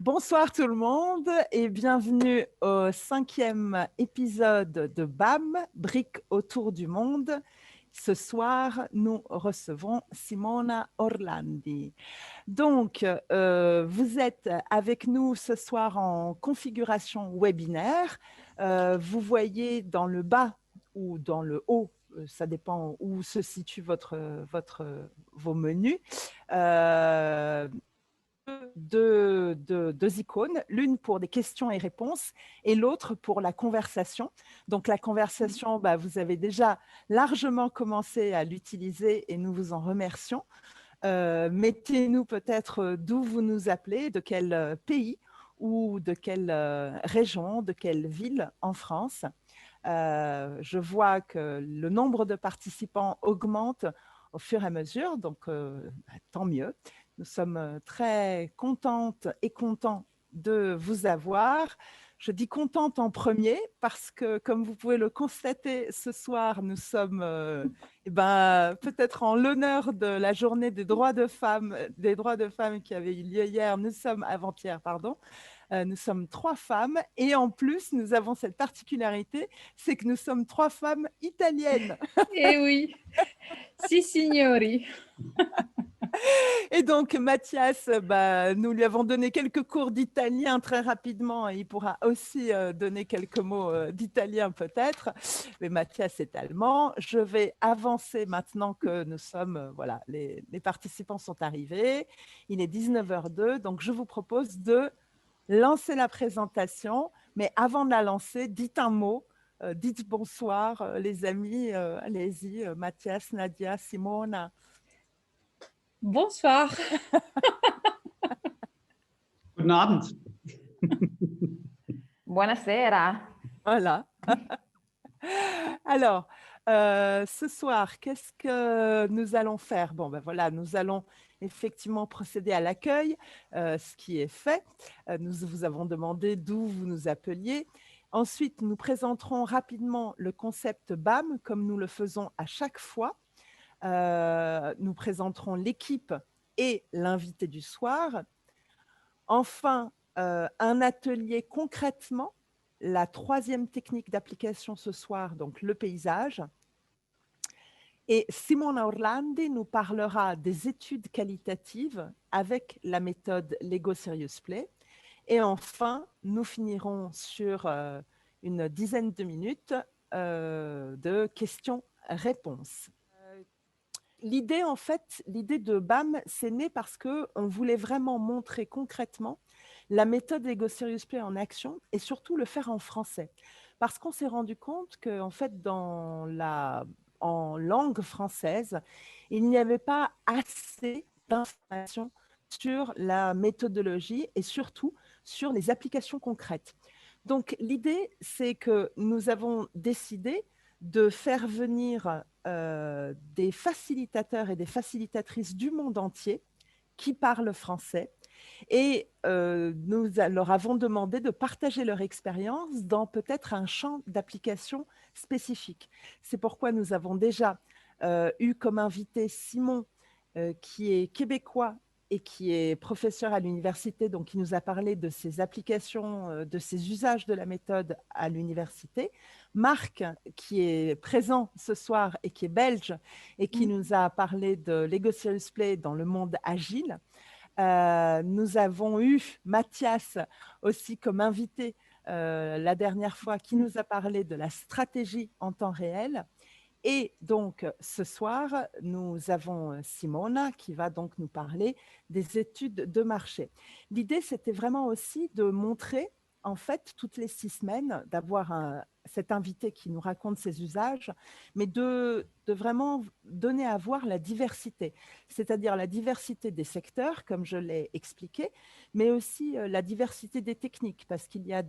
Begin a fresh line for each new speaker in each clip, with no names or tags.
Bonsoir tout le monde et bienvenue au 5e épisode de BAM, Briques autour du monde. Ce soir, nous recevons Simona Orlandi. Donc, vous êtes avec nous ce soir en configuration webinaire. Vous voyez dans le bas ou dans le haut, ça dépend où se situent vos menus, deux icônes, l'une pour des questions et réponses et l'autre pour la conversation. Donc la conversation, vous avez déjà largement commencé à l'utiliser et nous vous en remercions. Mettez-nous peut-être d'où vous nous appelez, de quel pays ou de quelle région, de quelle ville en France. Je vois que le nombre de participants augmente au fur et à mesure, donc tant mieux. Nous sommes très contentes et contents de vous avoir. Je dis contente en premier parce que, comme vous pouvez le constater, ce soir, nous sommes peut-être en l'honneur de la journée des droits de femmes qui avait eu lieu hier. Avant-hier, pardon. Nous sommes 3 femmes et en plus, nous avons cette particularité, c'est que nous sommes 3 femmes italiennes.
Eh oui, si signori.
Et donc, Mathias, nous lui avons donné quelques cours d'italien très rapidement et il pourra aussi donner quelques mots d'italien peut-être. Mais Mathias est allemand. Je vais avancer maintenant que nous sommes, les participants sont arrivés. Il est 19h02, donc je vous propose de lancer la présentation. Mais avant de la lancer, dites un mot. Dites bonsoir, les amis. Allez-y, Mathias, Nadia, Simona.
Bonsoir.
Guten Abend.
Buonasera.
Voilà. Alors, ce soir, qu'est-ce que nous allons faire? Nous allons effectivement procéder à l'accueil, ce qui est fait. Nous vous avons demandé d'où vous nous appeliez. Ensuite, nous présenterons rapidement le concept BAM, comme nous le faisons à chaque fois. Nous présenterons l'équipe et l'invité du soir. Enfin, un atelier concrètement, la 3e technique d'application ce soir, donc le paysage. Et Simona Orlandi nous parlera des études qualitatives avec la méthode Lego Serious Play. Et enfin, nous finirons sur une dizaine de minutes de questions-réponses. L'idée de BAM, c'est né parce qu'on voulait vraiment montrer concrètement la méthode Lego Serious Play en action et surtout le faire en français. Parce qu'on s'est rendu compte qu'en fait, en langue française, il n'y avait pas assez d'informations sur la méthodologie et surtout sur les applications concrètes. Donc, l'idée, c'est que nous avons décidé de faire venir des facilitateurs et des facilitatrices du monde entier qui parlent français. Et nous leur avons demandé de partager leur expérience dans peut-être un champ d'application spécifique. C'est pourquoi nous avons déjà eu comme invité Simon, qui est québécois et qui est professeur à l'université, donc qui nous a parlé de ses applications, de ses usages de la méthode à l'université. Marc, qui est présent ce soir et qui est belge et qui nous a parlé de Lego Serious Play dans le monde agile. Nous avons eu Mathias aussi comme invité la dernière fois qui nous a parlé de la stratégie en temps réel. Et donc, ce soir, nous avons Simona qui va donc nous parler des études de marché. L'idée, c'était vraiment aussi de montrer, en fait, toutes les 6 semaines, d'avoir cet invité qui nous raconte ses usages, mais de vraiment donner à voir la diversité, c'est-à-dire la diversité des secteurs, comme je l'ai expliqué, mais aussi la diversité des techniques, parce qu'il y a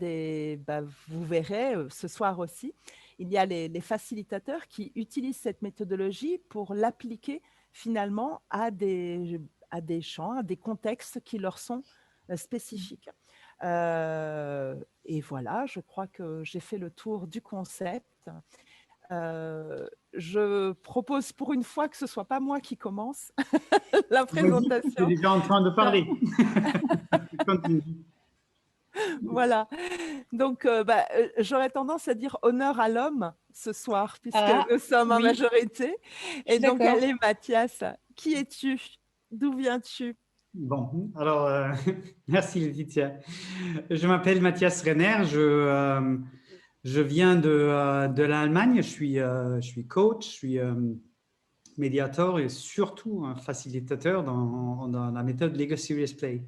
vous verrez ce soir aussi, il y a les facilitateurs qui utilisent cette méthodologie pour l'appliquer finalement à des champs, à des contextes qui leur sont spécifiques. Et voilà, je crois que j'ai fait le tour du concept. Je propose pour une fois que ce ne soit pas moi qui commence la présentation.
Tu es déjà en train de parler.
Voilà. Donc, j'aurais tendance à dire honneur à l'homme ce soir, puisque
Ah,
nous sommes en
oui,
majorité.
je
Et
suis
donc,
d'accord.
allez, Mathias, qui es-tu? D'où viens-tu?
Bon, alors, merci Laetitia. Je m'appelle Mathias Renner, je viens de l'Allemagne, je suis coach, je suis médiateur et surtout un facilitateur dans la méthode Lego Serious Play.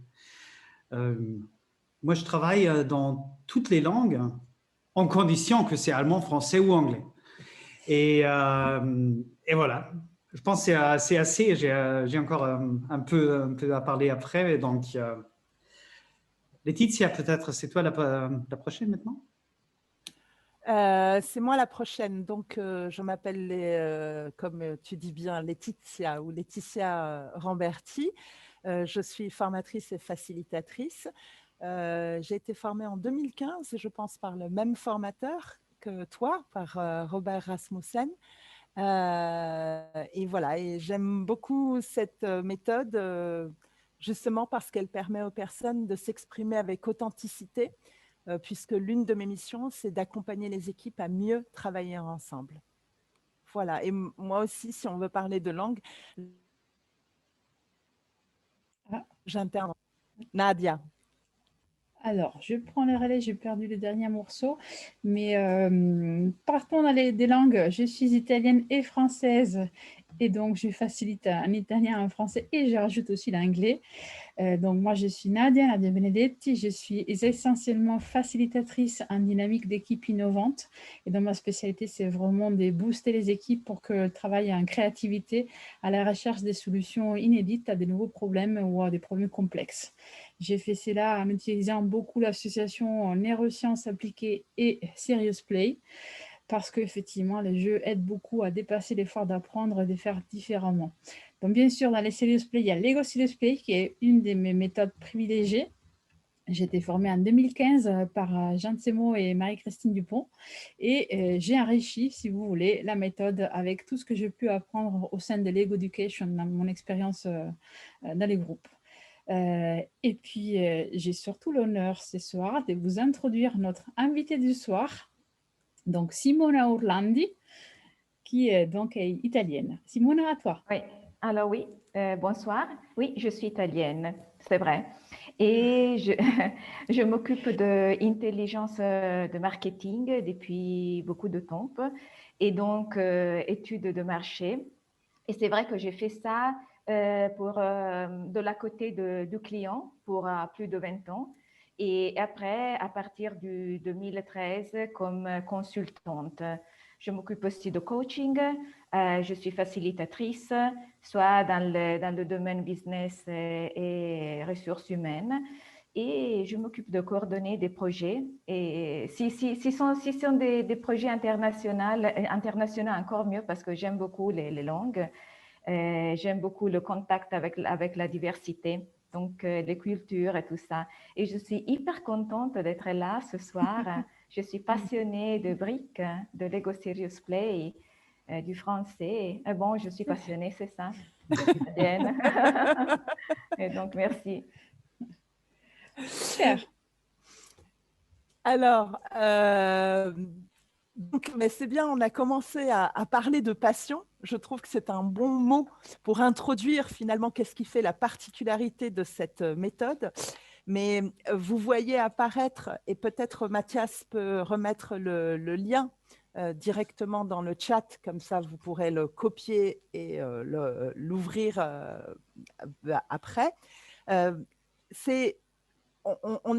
Moi, je travaille dans toutes les langues, en condition que c'est allemand, français ou anglais. Et voilà. Je pense que c'est assez. J'ai encore un peu à parler après. Donc, Laetitia, peut-être, c'est toi la prochaine maintenant?
C'est moi la prochaine. Donc, je m'appelle, comme tu dis bien, Laetitia ou Laetitia Ramberti. Je suis formatrice et facilitatrice. J'ai été formée en 2015, je pense, par le même formateur que toi, par Robert Rasmussen. Et voilà, et j'aime beaucoup cette méthode justement parce qu'elle permet aux personnes de s'exprimer avec authenticité, puisque l'une de mes missions, c'est d'accompagner les équipes à mieux travailler ensemble. Voilà, et moi aussi, si on veut parler de langue,
Ah,
j'interviens. Nadia.
alors, je prends le relais, j'ai perdu le dernier morceau, mais partons dans des langues. Je suis italienne et française, et donc je facilite un italien, un français, et je rajoute aussi l'anglais. Donc, moi, je suis Nadia Benedetti. Je suis essentiellement facilitatrice en dynamique d'équipe innovante. Et donc, ma spécialité, c'est vraiment de booster les équipes pour qu'elles travaillent en créativité, à la recherche des solutions inédites à de nouveaux problèmes ou à des problèmes complexes. J'ai fait cela en utilisant beaucoup l'association neurosciences appliquées et Serious Play, parce qu'effectivement, les jeux aident beaucoup à dépasser l'effort d'apprendre et de faire différemment. Donc, bien sûr, dans les Serious Play, il y a Lego Serious Play, qui est une de mes méthodes privilégiées. J'ai été formée en 2015 par Jean Tsemo et Marie-Christine Dupont, et j'ai enrichi, si vous voulez, la méthode avec tout ce que j'ai pu apprendre au sein de Lego Education dans mon expérience dans les groupes. Et puis, j'ai surtout l'honneur ce soir de vous introduire notre invitée du soir, donc Simona Orlandi, qui est donc italienne. Simona, à toi.
Oui, alors oui, bonsoir. Oui, je suis italienne, c'est vrai. Et je m'occupe de intelligence de marketing depuis beaucoup de temps et donc études de marché. Et c'est vrai que j'ai fait ça de la côté du client pour plus de 20 ans. Et après, à partir du 2013, comme consultante. Je m'occupe aussi de coaching. Je suis facilitatrice, soit dans le domaine business et ressources humaines. Et je m'occupe de coordonner des projets. Et si sont des projets internationaux, encore mieux parce que j'aime beaucoup les langues. J'aime beaucoup le contact avec la diversité, donc les cultures et tout ça. Et je suis hyper contente d'être là ce soir. Je suis passionnée de briques, de Lego Serious Play, du français. Et bon, je suis passionnée, c'est ça. Je suis italienne. Et donc, merci.
Super.
Alors, mais c'est bien, on a commencé à parler de passion. Je trouve que c'est un bon mot pour introduire finalement qu'est-ce qui fait la particularité de cette méthode. Mais vous voyez apparaître, et peut-être Mathias peut remettre le lien directement dans le chat, comme ça vous pourrez le copier et l'ouvrir après. On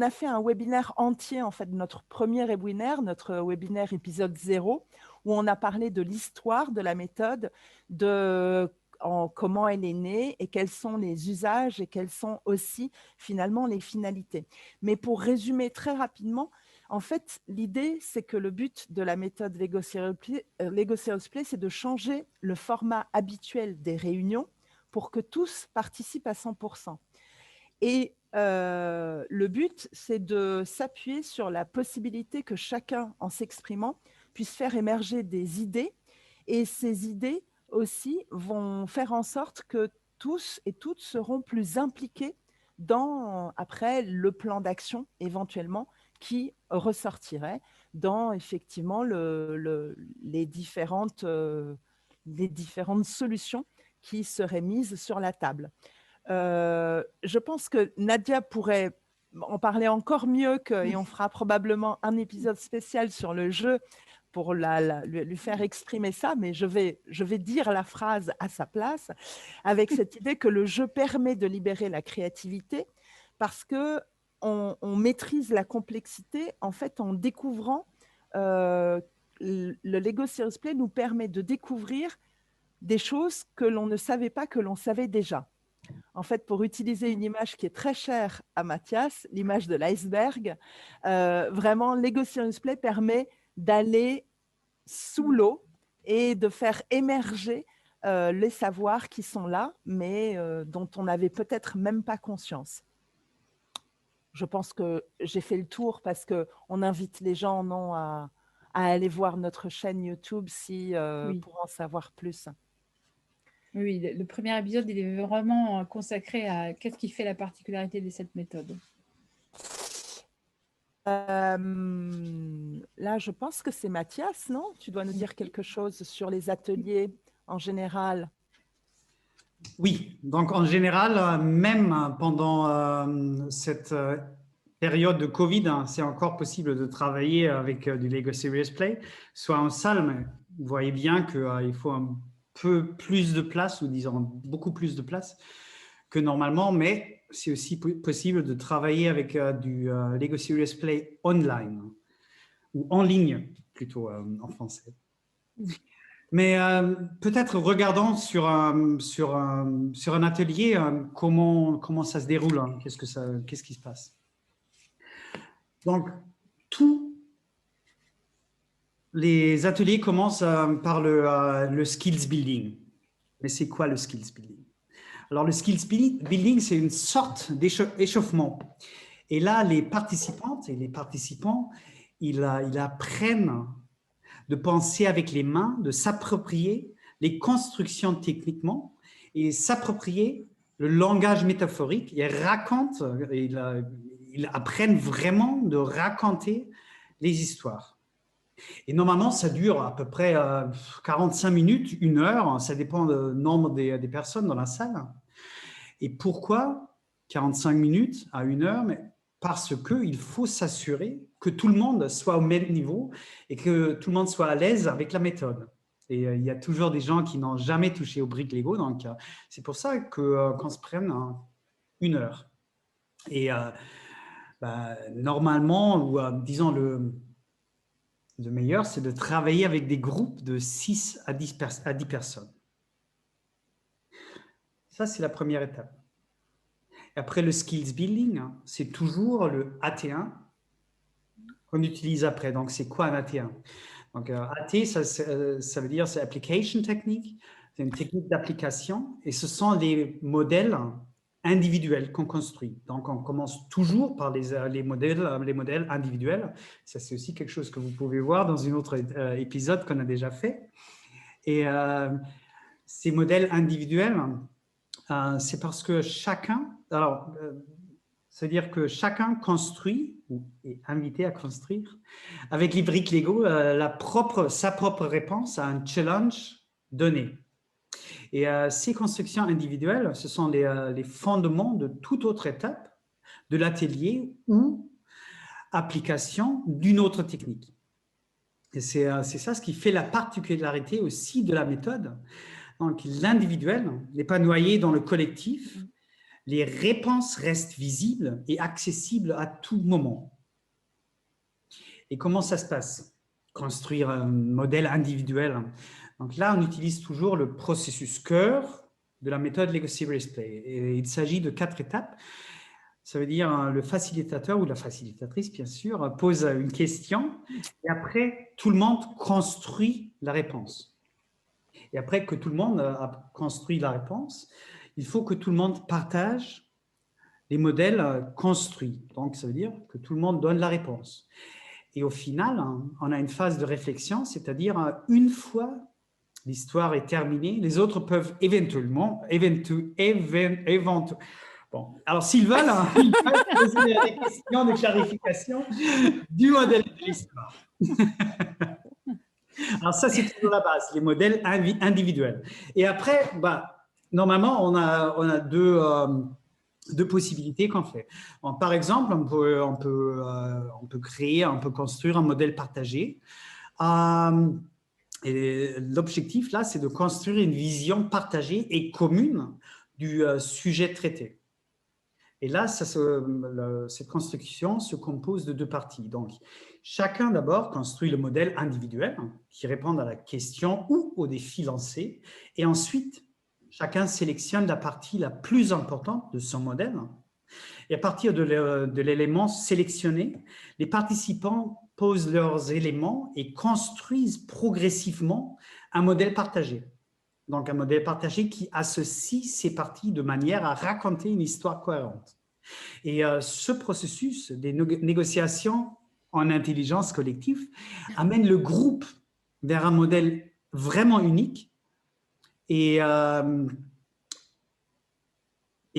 a fait un webinaire entier, en fait, notre premier webinaire, notre webinaire épisode 0, où on a parlé de l'histoire de la méthode, comment elle est née et quels sont les usages et quelles sont aussi finalement les finalités. Mais pour résumer très rapidement, en fait, l'idée, c'est que le but de la méthode Lego Serious Play, c'est de changer le format habituel des réunions pour que tous participent à 100%. Et le but, c'est de s'appuyer sur la possibilité que chacun, en s'exprimant, puisse faire émerger des idées. Et ces idées aussi vont faire en sorte que tous et toutes seront plus impliqués dans, après, le plan d'action éventuellement qui ressortirait dans effectivement les différentes solutions qui seraient mises sur la table. Je pense que Nadia pourrait en parler encore mieux et on fera probablement un épisode spécial sur le jeu pour lui faire exprimer ça, mais je vais dire la phrase à sa place avec cette idée que le jeu permet de libérer la créativité parce que on maîtrise la complexité en fait en découvrant le Lego Serious Play nous permet de découvrir des choses que l'on ne savait pas que l'on savait déjà. En fait, pour utiliser une image qui est très chère à Mathias, l'image de l'iceberg, vraiment, Lego Serious Play permet d'aller sous l'eau et de faire émerger les savoirs qui sont là, mais dont on n'avait peut-être même pas conscience. Je pense que j'ai fait le tour parce qu'on invite les gens non, à aller voir notre chaîne YouTube pour en savoir plus.
Oui, le premier épisode, il est vraiment consacré à qu'est-ce qui fait la particularité de cette méthode.
Là, je pense que c'est Mathias, non? Tu dois nous dire quelque chose sur les ateliers en général.
Oui, donc en général, même pendant cette période de Covid, c'est encore possible de travailler avec du Lego Serious Play, soit en salle, mais vous voyez bien qu'il faut un peu plus de place, ou disons beaucoup plus de place que normalement, mais c'est aussi possible de travailler avec du Lego Serious Play online, ou en ligne plutôt en français. Mais peut-être regardons sur un atelier comment ça se déroule, hein, qu'est-ce qui se passe. Donc, tous les ateliers commencent par le skills building. Mais c'est quoi le skills building? Alors, le skills building, c'est une sorte d'échauffement. Et là, les participantes et les participants, ils apprennent de penser avec les mains, de s'approprier les constructions techniquement et s'approprier le langage métaphorique. Ils apprennent vraiment de raconter les histoires. Et normalement, ça dure à peu près 45 minutes, 1 heure, ça dépend du nombre des personnes dans la salle. Et pourquoi 45 minutes à 1 heure? Parce qu'il faut s'assurer que tout le monde soit au même niveau et que tout le monde soit à l'aise avec la méthode. Et il y a toujours des gens qui n'ont jamais touché aux briques Lego, donc c'est pour ça qu'on se prenne 1 heure. Et normalement, ou disons le meilleur, c'est de travailler avec des groupes de 6 à 10 personnes. Ça, c'est la première étape. Après le skills building, c'est toujours le AT1 qu'on utilise après. Donc, c'est quoi un AT1? Donc, AT, ça veut dire c'est application technique, c'est une technique d'application et ce sont des modèles individuels qu'on construit. Donc, on commence toujours par les modèles individuels. Ça, c'est aussi quelque chose que vous pouvez voir dans un autre épisode qu'on a déjà fait. Et ces modèles individuels, c'est parce que c'est-à-dire que chacun construit ou est invité à construire avec les briques Lego sa propre réponse à un challenge donné. Et ces constructions individuelles, ce sont les fondements de toute autre étape de l'atelier ou application d'une autre technique. Et c'est ça ce qui fait la particularité aussi de la méthode. Donc, l'individuel n'est pas noyé dans le collectif. Les réponses restent visibles et accessibles à tout moment. Et comment ça se passe? Construire un modèle individuel. Donc là, on utilise toujours le processus cœur de la méthode Lego Serious Play. Et il s'agit de 4 étapes. Ça veut dire le facilitateur ou la facilitatrice, bien sûr, pose une question et après, tout le monde construit la réponse. Et après que tout le monde a construit la réponse, il faut que tout le monde partage les modèles construits. Donc, ça veut dire que tout le monde donne la réponse. Et au final, on a une phase de réflexion, c'est-à-dire une fois l'histoire est terminée, les autres peuvent Bon. Alors, s'ils veulent, hein, ils peuvent poser des questions de clarification du modèle de l'histoire. Alors, ça, c'est toujours la base, les modèles individuels. Et après, normalement, on a deux possibilités qu'on fait. Bon, par exemple, on peut créer, on peut construire un modèle partagé. Et l'objectif, là, c'est de construire une vision partagée et commune du sujet traité. Et là, cette construction se compose de deux parties. Donc, chacun d'abord construit le modèle individuel qui répond à la question ou au défi lancé. Et ensuite, chacun sélectionne la partie la plus importante de son modèle. Et à partir de l'élément sélectionné, les participants posent leurs éléments et construisent progressivement un modèle partagé. Donc, un modèle partagé qui associe ces parties de manière à raconter une histoire cohérente. Et ce processus des négociations en intelligence collective amène le groupe vers un modèle vraiment unique et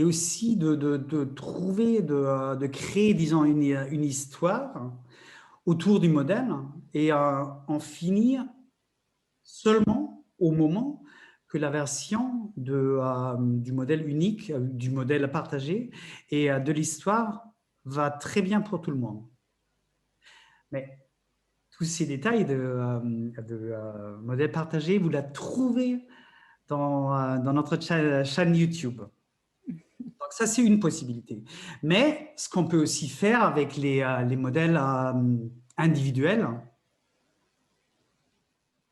aussi de trouver, de créer, disons, une histoire autour du modèle et en finir seulement au moment que la version du modèle unique, du modèle partagé et de l'histoire va très bien pour tout le monde. Mais tous ces détails de modèle partagé, vous la trouvez dans notre chaîne YouTube. Donc ça, c'est une possibilité. Mais ce qu'on peut aussi faire avec les modèles individuels,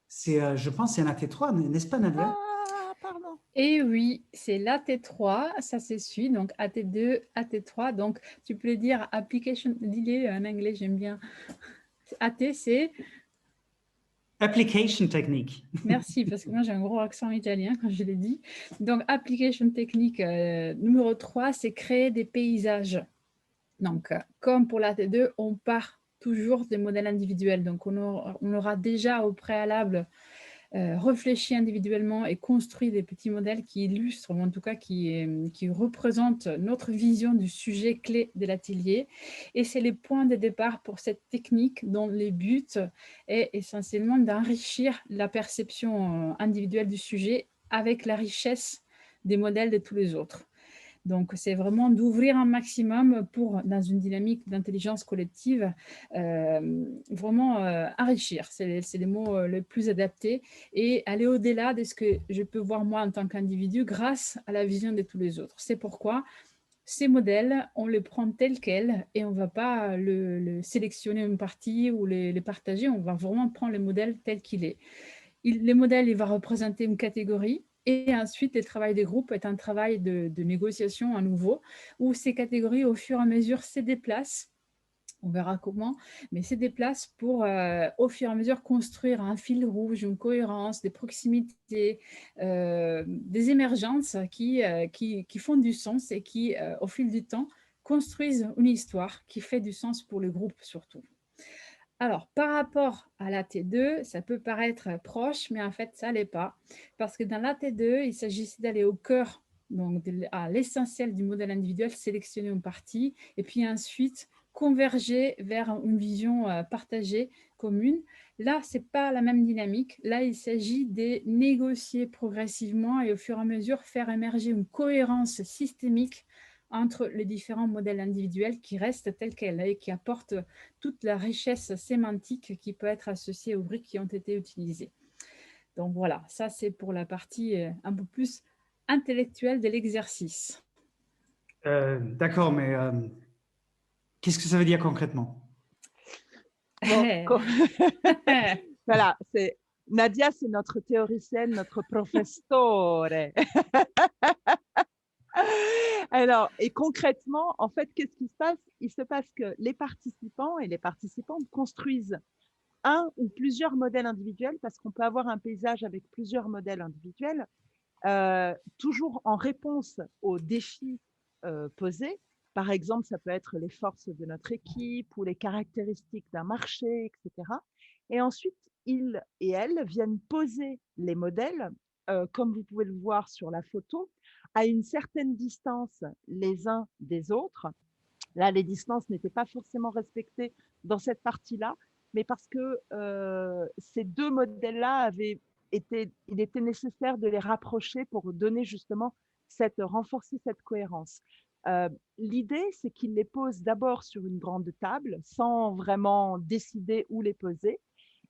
c'est, je pense, c'est un AT3, n'est-ce pas, Nadia?
Ah, pardon.
Et oui, c'est l'AT3, ça se suit, donc AT2, AT3. Donc, tu peux le dire application, dis-le en anglais, j'aime bien. AT, c'est
Application technique.
Merci, parce que moi j'ai un gros accent italien quand je l'ai dit. Donc, application technique numéro 3, c'est créer des paysages. Donc, comme pour la T2, on part toujours des modèles individuels. Donc, on aura déjà au préalable réfléchi individuellement et construit des petits modèles qui illustrent, ou en tout cas qui représentent notre vision du sujet clé de l'atelier. Et c'est les points de départ pour cette technique dont le but est essentiellement d'enrichir la perception individuelle du sujet avec la richesse des modèles de tous les autres. Donc, c'est vraiment d'ouvrir un maximum pour, dans une dynamique d'intelligence collective, vraiment enrichir, c'est les mots les plus adaptés, et aller au-delà de ce que je peux voir moi en tant qu'individu grâce à la vision de tous les autres. C'est pourquoi ces modèles, on les prend tels quels et on ne va pas le sélectionner une partie ou les partager, on va vraiment prendre le modèle tel qu'il est. Le modèle, il va représenter une catégorie. Et ensuite, le travail des groupes est un travail de négociation à nouveau, où ces catégories, au fur et à mesure, se déplacent. On verra comment, mais se déplacent pour, au fur et à mesure, construire un fil rouge, une cohérence, des proximités, des émergences qui font du sens et qui, au fil du temps, construisent une histoire qui fait du sens pour le groupe surtout. Alors, par rapport à la T2, ça peut paraître proche, mais en fait, ça ne l'est pas. Parce que dans la T2, il s'agissait d'aller au cœur, donc à l'essentiel du modèle individuel, sélectionner une partie, et puis ensuite converger vers une vision partagée, commune. Là, ce n'est pas la même dynamique. Là, il s'agit de négocier progressivement et au fur et à mesure faire émerger une cohérence systémique entre les différents modèles individuels qui restent tels quels et qui apportent toute la richesse sémantique qui peut être associée aux briques qui ont été utilisées. Donc voilà, ça c'est pour la partie un peu plus intellectuelle de l'exercice.
D'accord, mais qu'est-ce que ça veut dire concrètement?
Bon, voilà, Nadia, c'est notre théoricienne, notre professore. Alors, et concrètement, en fait, qu'est-ce qui se passe? Il se passe que les participants et les participantes construisent un ou plusieurs modèles individuels, parce qu'on peut avoir un paysage avec plusieurs modèles individuels, toujours en réponse aux défis posés. Par exemple, ça peut être les forces de notre équipe ou les caractéristiques d'un marché, etc. Et ensuite, ils et elles viennent poser les modèles, comme vous pouvez le voir sur la photo, à une certaine distance les uns des autres. Là, les distances n'étaient pas forcément respectées dans cette partie-là, mais parce que ces deux modèles-là il était nécessaire de les rapprocher pour donner justement renforcer cette cohérence. L'idée, c'est qu'il les pose d'abord sur une grande table, sans vraiment décider où les poser.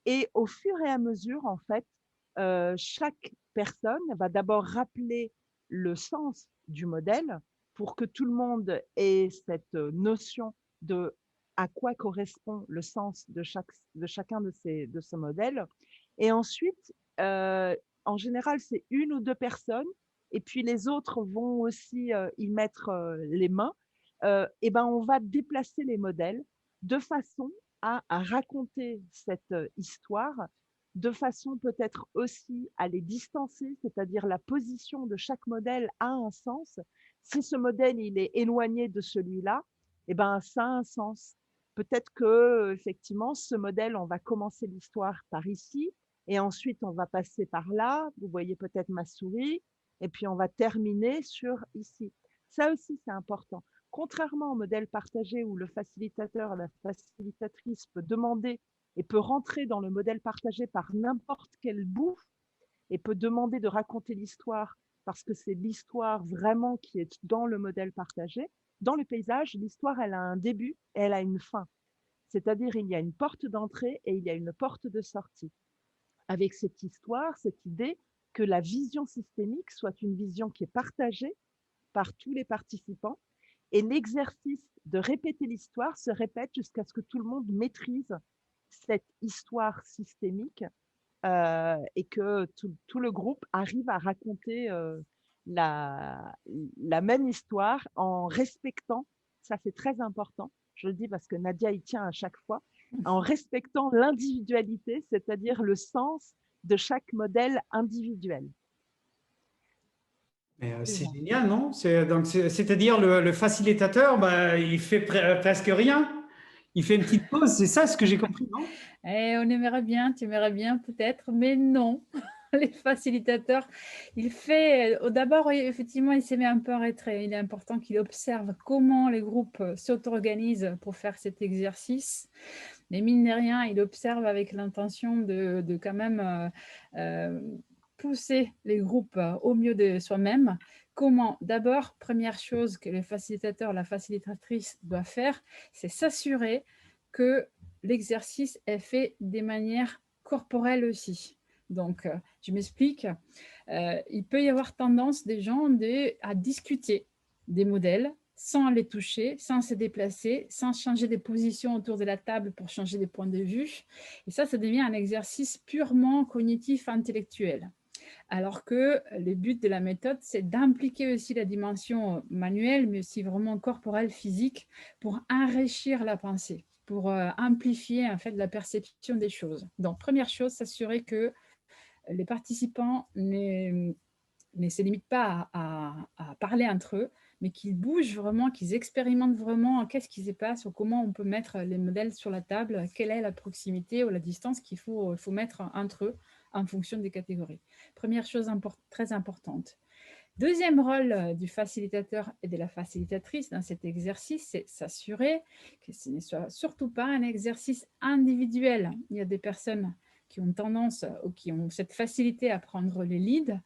Et au fur et à mesure, en fait, chaque personne va d'abord rappeler le sens du modèle pour que tout le monde ait cette notion de à quoi correspond le sens de chacun de ce modèle. Et ensuite, en général, c'est une ou deux personnes, et puis les autres vont aussi y mettre les mains. Et ben, on va déplacer les modèles de façon à raconter cette histoire, de façon peut-être aussi à les distancer, c'est-à-dire la position de chaque modèle a un sens. Si ce modèle il est éloigné de celui-là, eh ben, ça a un sens. Peut-être que effectivement, ce modèle, on va commencer l'histoire par ici, et ensuite on va passer par là. Vous voyez peut-être ma souris, et puis on va terminer sur ici. Ça aussi, c'est important. Contrairement au modèle partagé où le facilitateur, la facilitatrice peut demander et peut rentrer dans le modèle partagé par n'importe quel bout et peut demander de raconter l'histoire parce que c'est l'histoire vraiment qui est dans le modèle partagé. Dans le paysage, l'histoire, elle a un début et elle a une fin. C'est-à-dire, il y a une porte d'entrée et il y a une porte de sortie. Avec cette histoire, cette idée que la vision systémique soit une vision qui est partagée par tous les participants. Et l'exercice de répéter l'histoire se répète jusqu'à ce que tout le monde maîtrise cette histoire systémique et que tout le groupe arrive à raconter la même histoire en respectant, ça c'est très important, je le dis parce que Nadia y tient à chaque fois, en respectant l'individualité, c'est-à-dire le sens de chaque modèle individuel.
C'est génial, non? C'est-à-dire le facilitateur, bah, il fait presque rien. Il fait une petite pause, c'est ça ce que j'ai compris, non?
Et on aimerait bien, tu aimerais bien peut-être, mais non. Les facilitateurs, il fait, d'abord, effectivement, il s'est mis un peu en retrait. Il est important qu'il observe comment les groupes s'auto-organisent pour faire cet exercice. Mais mine de rien, il observe avec l'intention de quand même pousser les groupes au mieux de soi-même. Comment? D'abord, première chose que le facilitateur, la facilitatrice doit faire, c'est s'assurer que l'exercice est fait de manière corporelle aussi. Donc, je m'explique. Il peut y avoir tendance des gens à discuter des modèles sans les toucher, sans se déplacer, sans changer de position autour de la table pour changer des points de vue. Et ça devient un exercice purement cognitif, intellectuel. Alors que le but de la méthode, c'est d'impliquer aussi la dimension manuelle, mais aussi vraiment corporelle, physique, pour enrichir la pensée, pour amplifier en fait la perception des choses. Donc, première chose, s'assurer que les participants ne se limitent pas à parler entre eux, mais qu'ils bougent vraiment, qu'ils expérimentent vraiment qu'est-ce qui se passe ou comment on peut mettre les modèles sur la table, quelle est la proximité ou la distance qu'il faut mettre entre eux en fonction des catégories. Première chose très importante. Deuxième rôle du facilitateur et de la facilitatrice dans cet exercice, c'est s'assurer que ce ne soit surtout pas un exercice individuel. Il y a des personnes qui ont tendance ou qui ont cette facilité à prendre les leads,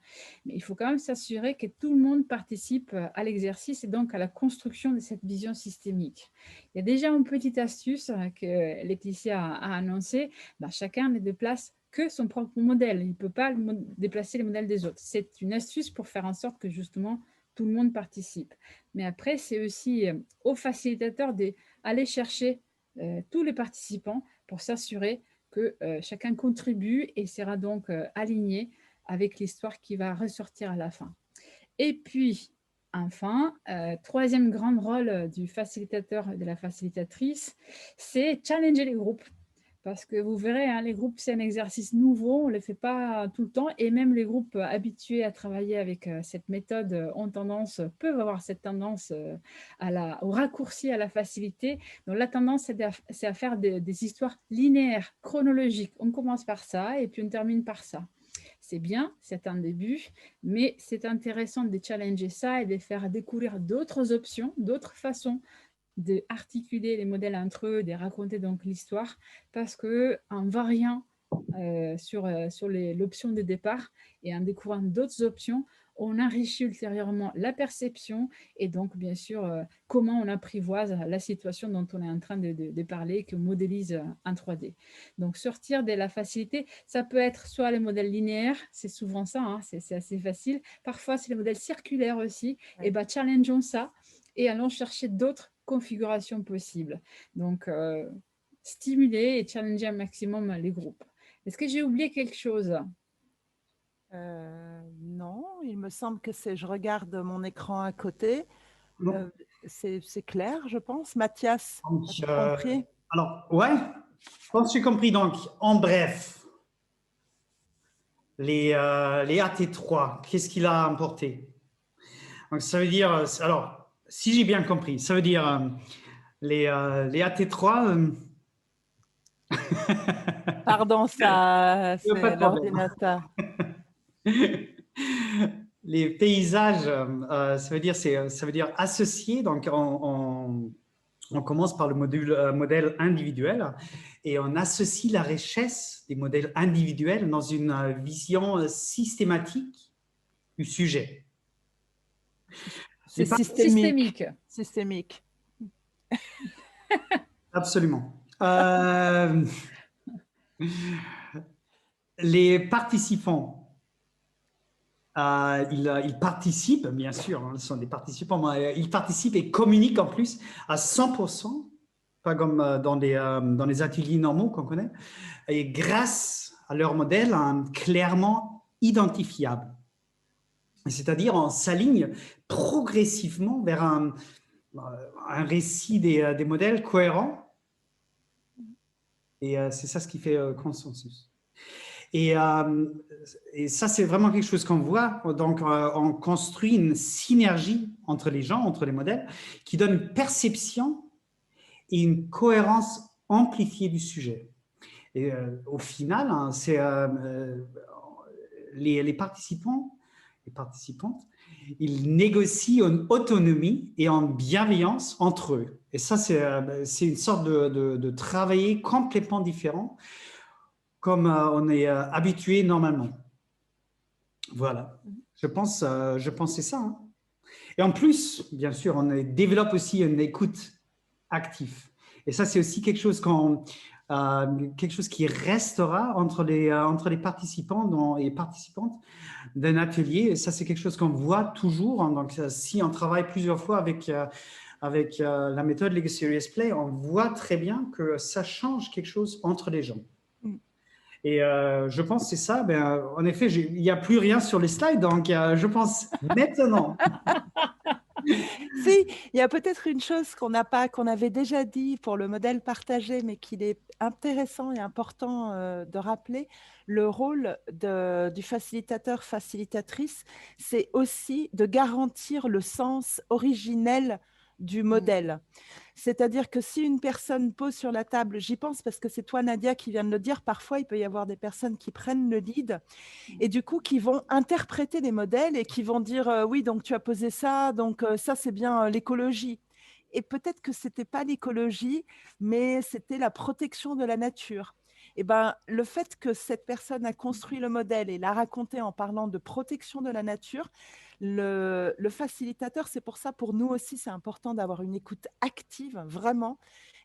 mais il faut quand même s'assurer que tout le monde participe à l'exercice et donc à la construction de cette vision systémique. Il y a déjà une petite astuce que Laetitia a annoncée, chacun ne déplace que son propre modèle, il ne peut pas déplacer les modèles des autres. C'est une astuce pour faire en sorte que justement tout le monde participe. Mais après, c'est aussi au facilitateur d'aller chercher tous les participants pour s'assurer que chacun contribue et sera donc aligné avec l'histoire qui va ressortir à la fin. Et puis, enfin, troisième grand rôle du facilitateur et de la facilitatrice, c'est challenger les groupes. Parce que vous verrez, hein, les groupes, c'est un exercice nouveau, on ne le fait pas tout le temps, et même les groupes habitués à travailler avec cette méthode peuvent avoir cette tendance au raccourci, à la facilité. Donc la tendance, c'est à faire des histoires linéaires, chronologiques. On commence par ça, et puis on termine par ça. c'est bien, c'est un début, mais c'est intéressant de challenger ça et de faire découvrir d'autres options, d'autres façons d'articuler les modèles entre eux, de raconter donc l'histoire, parce qu'en variant sur l'option de départ et en découvrant d'autres options, on enrichit ultérieurement la perception et donc, bien sûr, comment on apprivoise la situation dont on est en train de parler, qu'on modélise en 3D. Donc, sortir de la facilité, ça peut être soit les modèles linéaires, c'est souvent ça, hein, c'est assez facile. Parfois, c'est les modèles circulaires aussi. Ouais. Et bien, challengeons ça et allons chercher d'autres configurations possibles. Donc, stimuler et challenger un maximum les groupes. Est-ce que j'ai oublié quelque chose?
Non, il me semble que je regarde mon écran à côté. C'est clair, je pense. Mathias, as-tu compris?
Alors, ouais, je pense que j'ai compris. Donc, en bref, les AT3, qu'est-ce qu'il a apporté? Donc, ça veut dire, alors, si j'ai bien compris, ça veut dire les AT3.
Pardon, ça, c'est l'ordinateur.
Les paysages, ça veut dire associé. Donc, on commence par le modèle individuel et on associe la richesse des modèles individuels dans une vision systématique du sujet.
C'est systémique. Systémique.
Absolument. Les participants, ils participent, bien sûr, hein, ce sont des participants, mais ils participent et communiquent en plus à 100%, pas comme dans les ateliers normaux qu'on connaît, et grâce à leur modèle clairement identifiable. C'est-à-dire, on s'aligne progressivement vers un récit des modèles cohérents. Et c'est ça ce qui fait consensus. Et ça, c'est vraiment quelque chose qu'on voit. Donc, on construit une synergie entre les gens, entre les modèles, qui donne une perception et une cohérence amplifiée du sujet. Et au final, hein, c'est les participants et participantes, ils négocient en autonomie et en bienveillance entre eux. Et ça, c'est une sorte de travailler complètement différent comme on est habitué normalement. Voilà, je pense que c'est ça. Hein. Et en plus, bien sûr, on développe aussi une écoute active. Et ça, c'est aussi quelque chose qui restera entre les participants et participantes d'un atelier. Et ça, c'est quelque chose qu'on voit toujours. Hein. Donc, si on travaille plusieurs fois avec la méthode Lego Serious Play, on voit très bien que ça change quelque chose entre les gens. Et je pense que c'est ça. En effet, il n'y a plus rien sur les slides, donc je pense maintenant.
Si, il y a peut-être une chose qu'on avait déjà dit pour le modèle partagé, mais qu'il est intéressant et important de rappeler. Le rôle du facilitateur, facilitatrice, c'est aussi de garantir le sens originel du modèle. C'est-à-dire que si une personne pose sur la table, j'y pense parce que c'est toi Nadia qui viens de le dire, parfois il peut y avoir des personnes qui prennent le lead et du coup qui vont interpréter les modèles et qui vont dire oui donc tu as posé ça, donc ça c'est bien l'écologie. Et peut-être que c'était pas l'écologie, mais c'était la protection de la nature. Et ben, le fait que cette personne a construit le modèle et l'a raconté en parlant de protection de la nature, le facilitateur, c'est pour ça, pour nous aussi, c'est important d'avoir une écoute active, vraiment,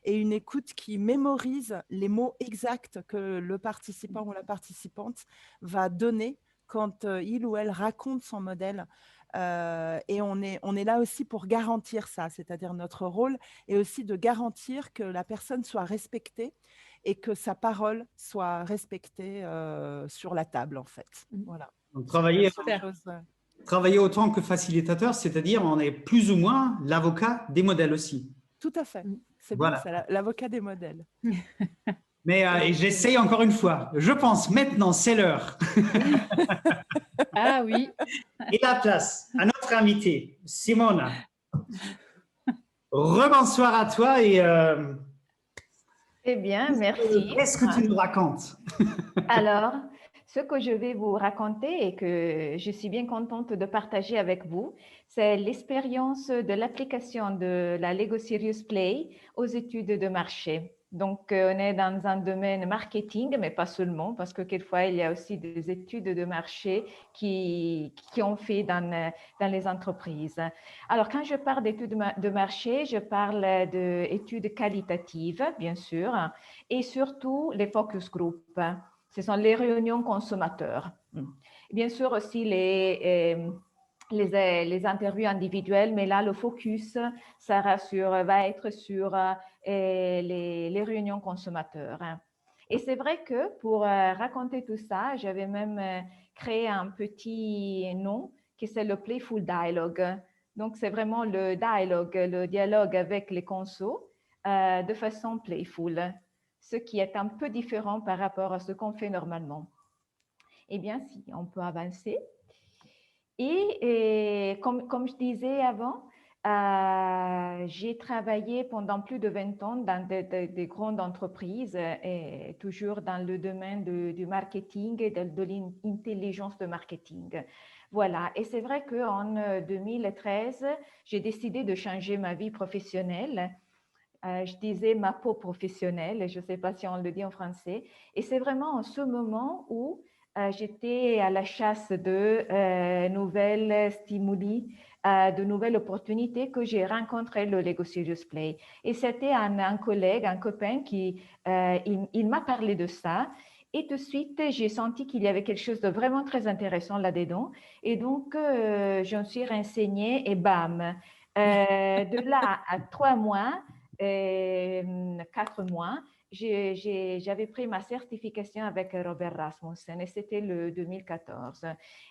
et une écoute qui mémorise les mots exacts que le participant ou la participante va donner quand il ou elle raconte son modèle. Et on est là aussi pour garantir ça, c'est-à-dire notre rôle est aussi de garantir que la personne soit respectée et que sa parole soit respectée sur la table, en fait. Voilà.
Donc, travailler autant que facilitateur, c'est-à-dire on est plus ou moins l'avocat des modèles aussi.
Tout à fait. C'est voilà. Bien, c'est l'avocat des modèles.
Mais j'essaye encore une fois. Je pense maintenant, c'est l'heure.
Ah oui.
Et la place à notre invitée, Simona. Rebonsoir à toi et...
Eh bien, merci.
Qu'est-ce que tu nous racontes?
Alors, Ce que je vais vous raconter et que je suis bien contente de partager avec vous, c'est l'expérience de l'application de la Lego Serious Play aux études de marché. Donc, on est dans un domaine marketing, mais pas seulement, parce que quelquefois, il y a aussi des études de marché qui ont fait dans les entreprises. Alors, quand je parle d'études de marché, je parle d'études qualitatives, bien sûr, et surtout les focus group. Ce sont les réunions consommateurs. Bien sûr aussi les interviews individuelles, mais là, le focus va être sur les réunions consommateurs. Et c'est vrai que pour raconter tout ça, j'avais même créé un petit nom qui c'est le Playful Dialogue. Donc, c'est vraiment le dialogue avec les consos de façon playful, ce qui est un peu différent par rapport à ce qu'on fait normalement. Eh bien, si on peut avancer. Et comme je disais avant, j'ai travaillé pendant plus de 20 ans dans des grandes entreprises et toujours dans le domaine du marketing et de l'intelligence de marketing. Voilà, et c'est vrai qu'en 2013, j'ai décidé de changer ma vie professionnelle. Je disais ma peau professionnelle, je ne sais pas si on le dit en français. Et c'est vraiment en ce moment où j'étais à la chasse de nouvelles stimuli, de nouvelles opportunités que j'ai rencontré le Lego Serious Play. Et c'était un collègue, un copain il m'a parlé de ça. Et tout de suite, j'ai senti qu'il y avait quelque chose de vraiment très intéressant là-dedans. Et donc, je me suis renseignée et bam, de là à 3 mois, 4 mois, j'avais pris ma certification avec Robert Rasmussen et c'était le 2014.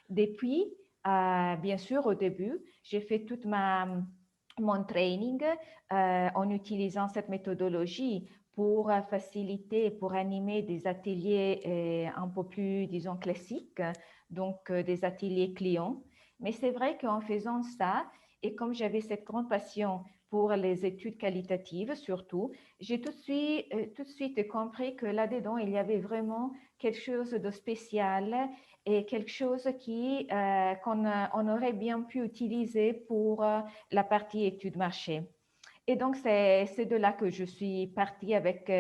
Depuis, bien sûr, au début, j'ai fait toute mon training en utilisant cette méthodologie pour faciliter, pour animer des ateliers un peu plus, disons, classiques, donc des ateliers clients. Mais c'est vrai qu'en faisant ça, et comme j'avais cette grande passion pour les études qualitatives surtout, j'ai tout de suite compris que là-dedans, il y avait vraiment quelque chose de spécial et quelque chose qu'on aurait bien pu utiliser pour la partie études marché. Et donc, c'est de là que je suis partie avec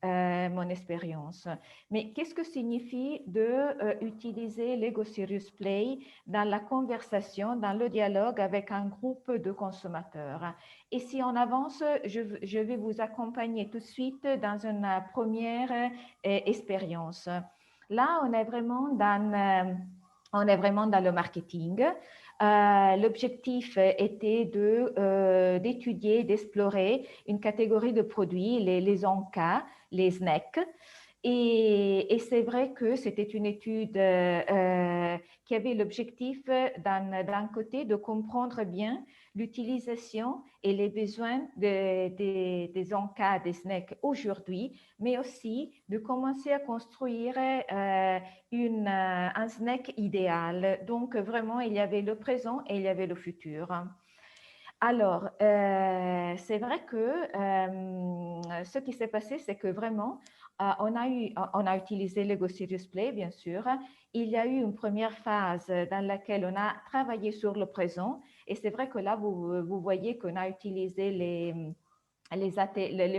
mon expérience. Mais qu'est-ce que signifie d'utiliser Lego Serious Play dans la conversation, dans le dialogue avec un groupe de consommateurs? Et si on avance, je vais vous accompagner tout de suite dans une première expérience. Là, on est vraiment dans le marketing. L'objectif était d'étudier, d'explorer une catégorie de produits, les encas, les snacks. Et c'est vrai que c'était une étude qui avait l'objectif d'un côté de comprendre bien l'utilisation et les besoins des encas, des snacks aujourd'hui, mais aussi de commencer à construire un snack idéal. Donc vraiment, il y avait le présent et il y avait le futur. Alors, c'est vrai que ce qui s'est passé, c'est que vraiment, on a utilisé Lego Serious Play, bien sûr. Il y a eu une première phase dans laquelle on a travaillé sur le présent. Et c'est vrai que là, vous voyez qu'on a utilisé les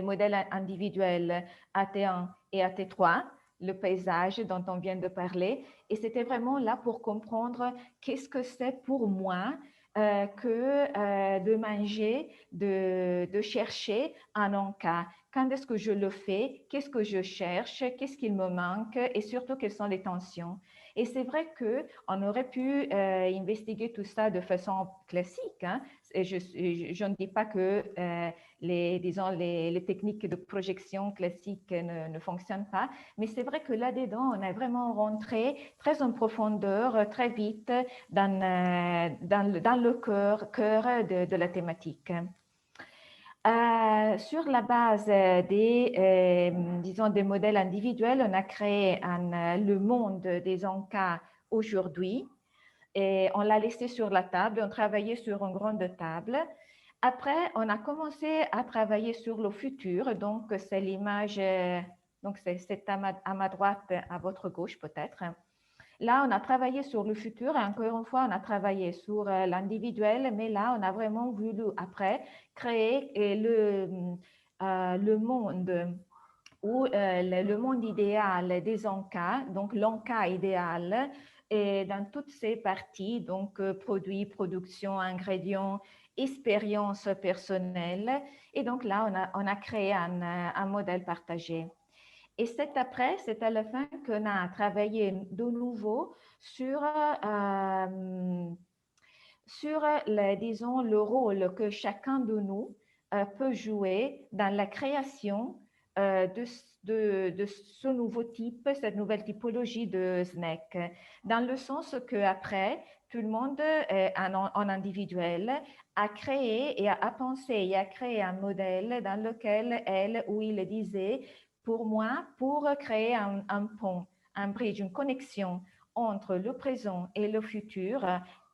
modèles individuels AT1 et AT3, le paysage dont on vient de parler. Et c'était vraiment là pour comprendre qu'est-ce que c'est pour moi de manger, de chercher un encas. Quand est-ce que je le fais? Qu'est-ce que je cherche? Qu'est-ce qu'il me manque? Et surtout, quelles sont les tensions? Et c'est vrai qu'on aurait pu investiguer tout ça de façon classique. Hein? Et je ne dis pas que les techniques de projection classiques ne fonctionnent pas, mais c'est vrai que là-dedans, on est vraiment rentré très en profondeur, très vite dans le cœur de la thématique. Sur la base disons des modèles individuels, on a créé le monde des encas aujourd'hui et on l'a laissé sur la table, on travaillait sur une grande table. Après, on a commencé à travailler sur le futur, donc c'est l'image, donc c'est à ma droite, à votre gauche peut-être. Là, on a travaillé sur le futur et encore une fois, on a travaillé sur l'individuel, mais là, on a vraiment voulu après créer le monde ou le monde idéal des Ancas, donc l'Anca idéal, et dans toutes ces parties, donc produits, production, ingrédients, expérience personnelle. Et donc là, on a créé un modèle partagé. Et c'est après, c'est à la fin qu'on a travaillé de nouveau sur disons, le rôle que chacun de nous peut jouer dans la création de ce nouveau type, cette nouvelle typologie de snack, dans le sens qu'après, tout le monde en individuel a créé et a pensé et a créé un modèle dans lequel elle ou il disait, pour moi, pour créer un pont, un bridge, une connexion entre le présent et le futur,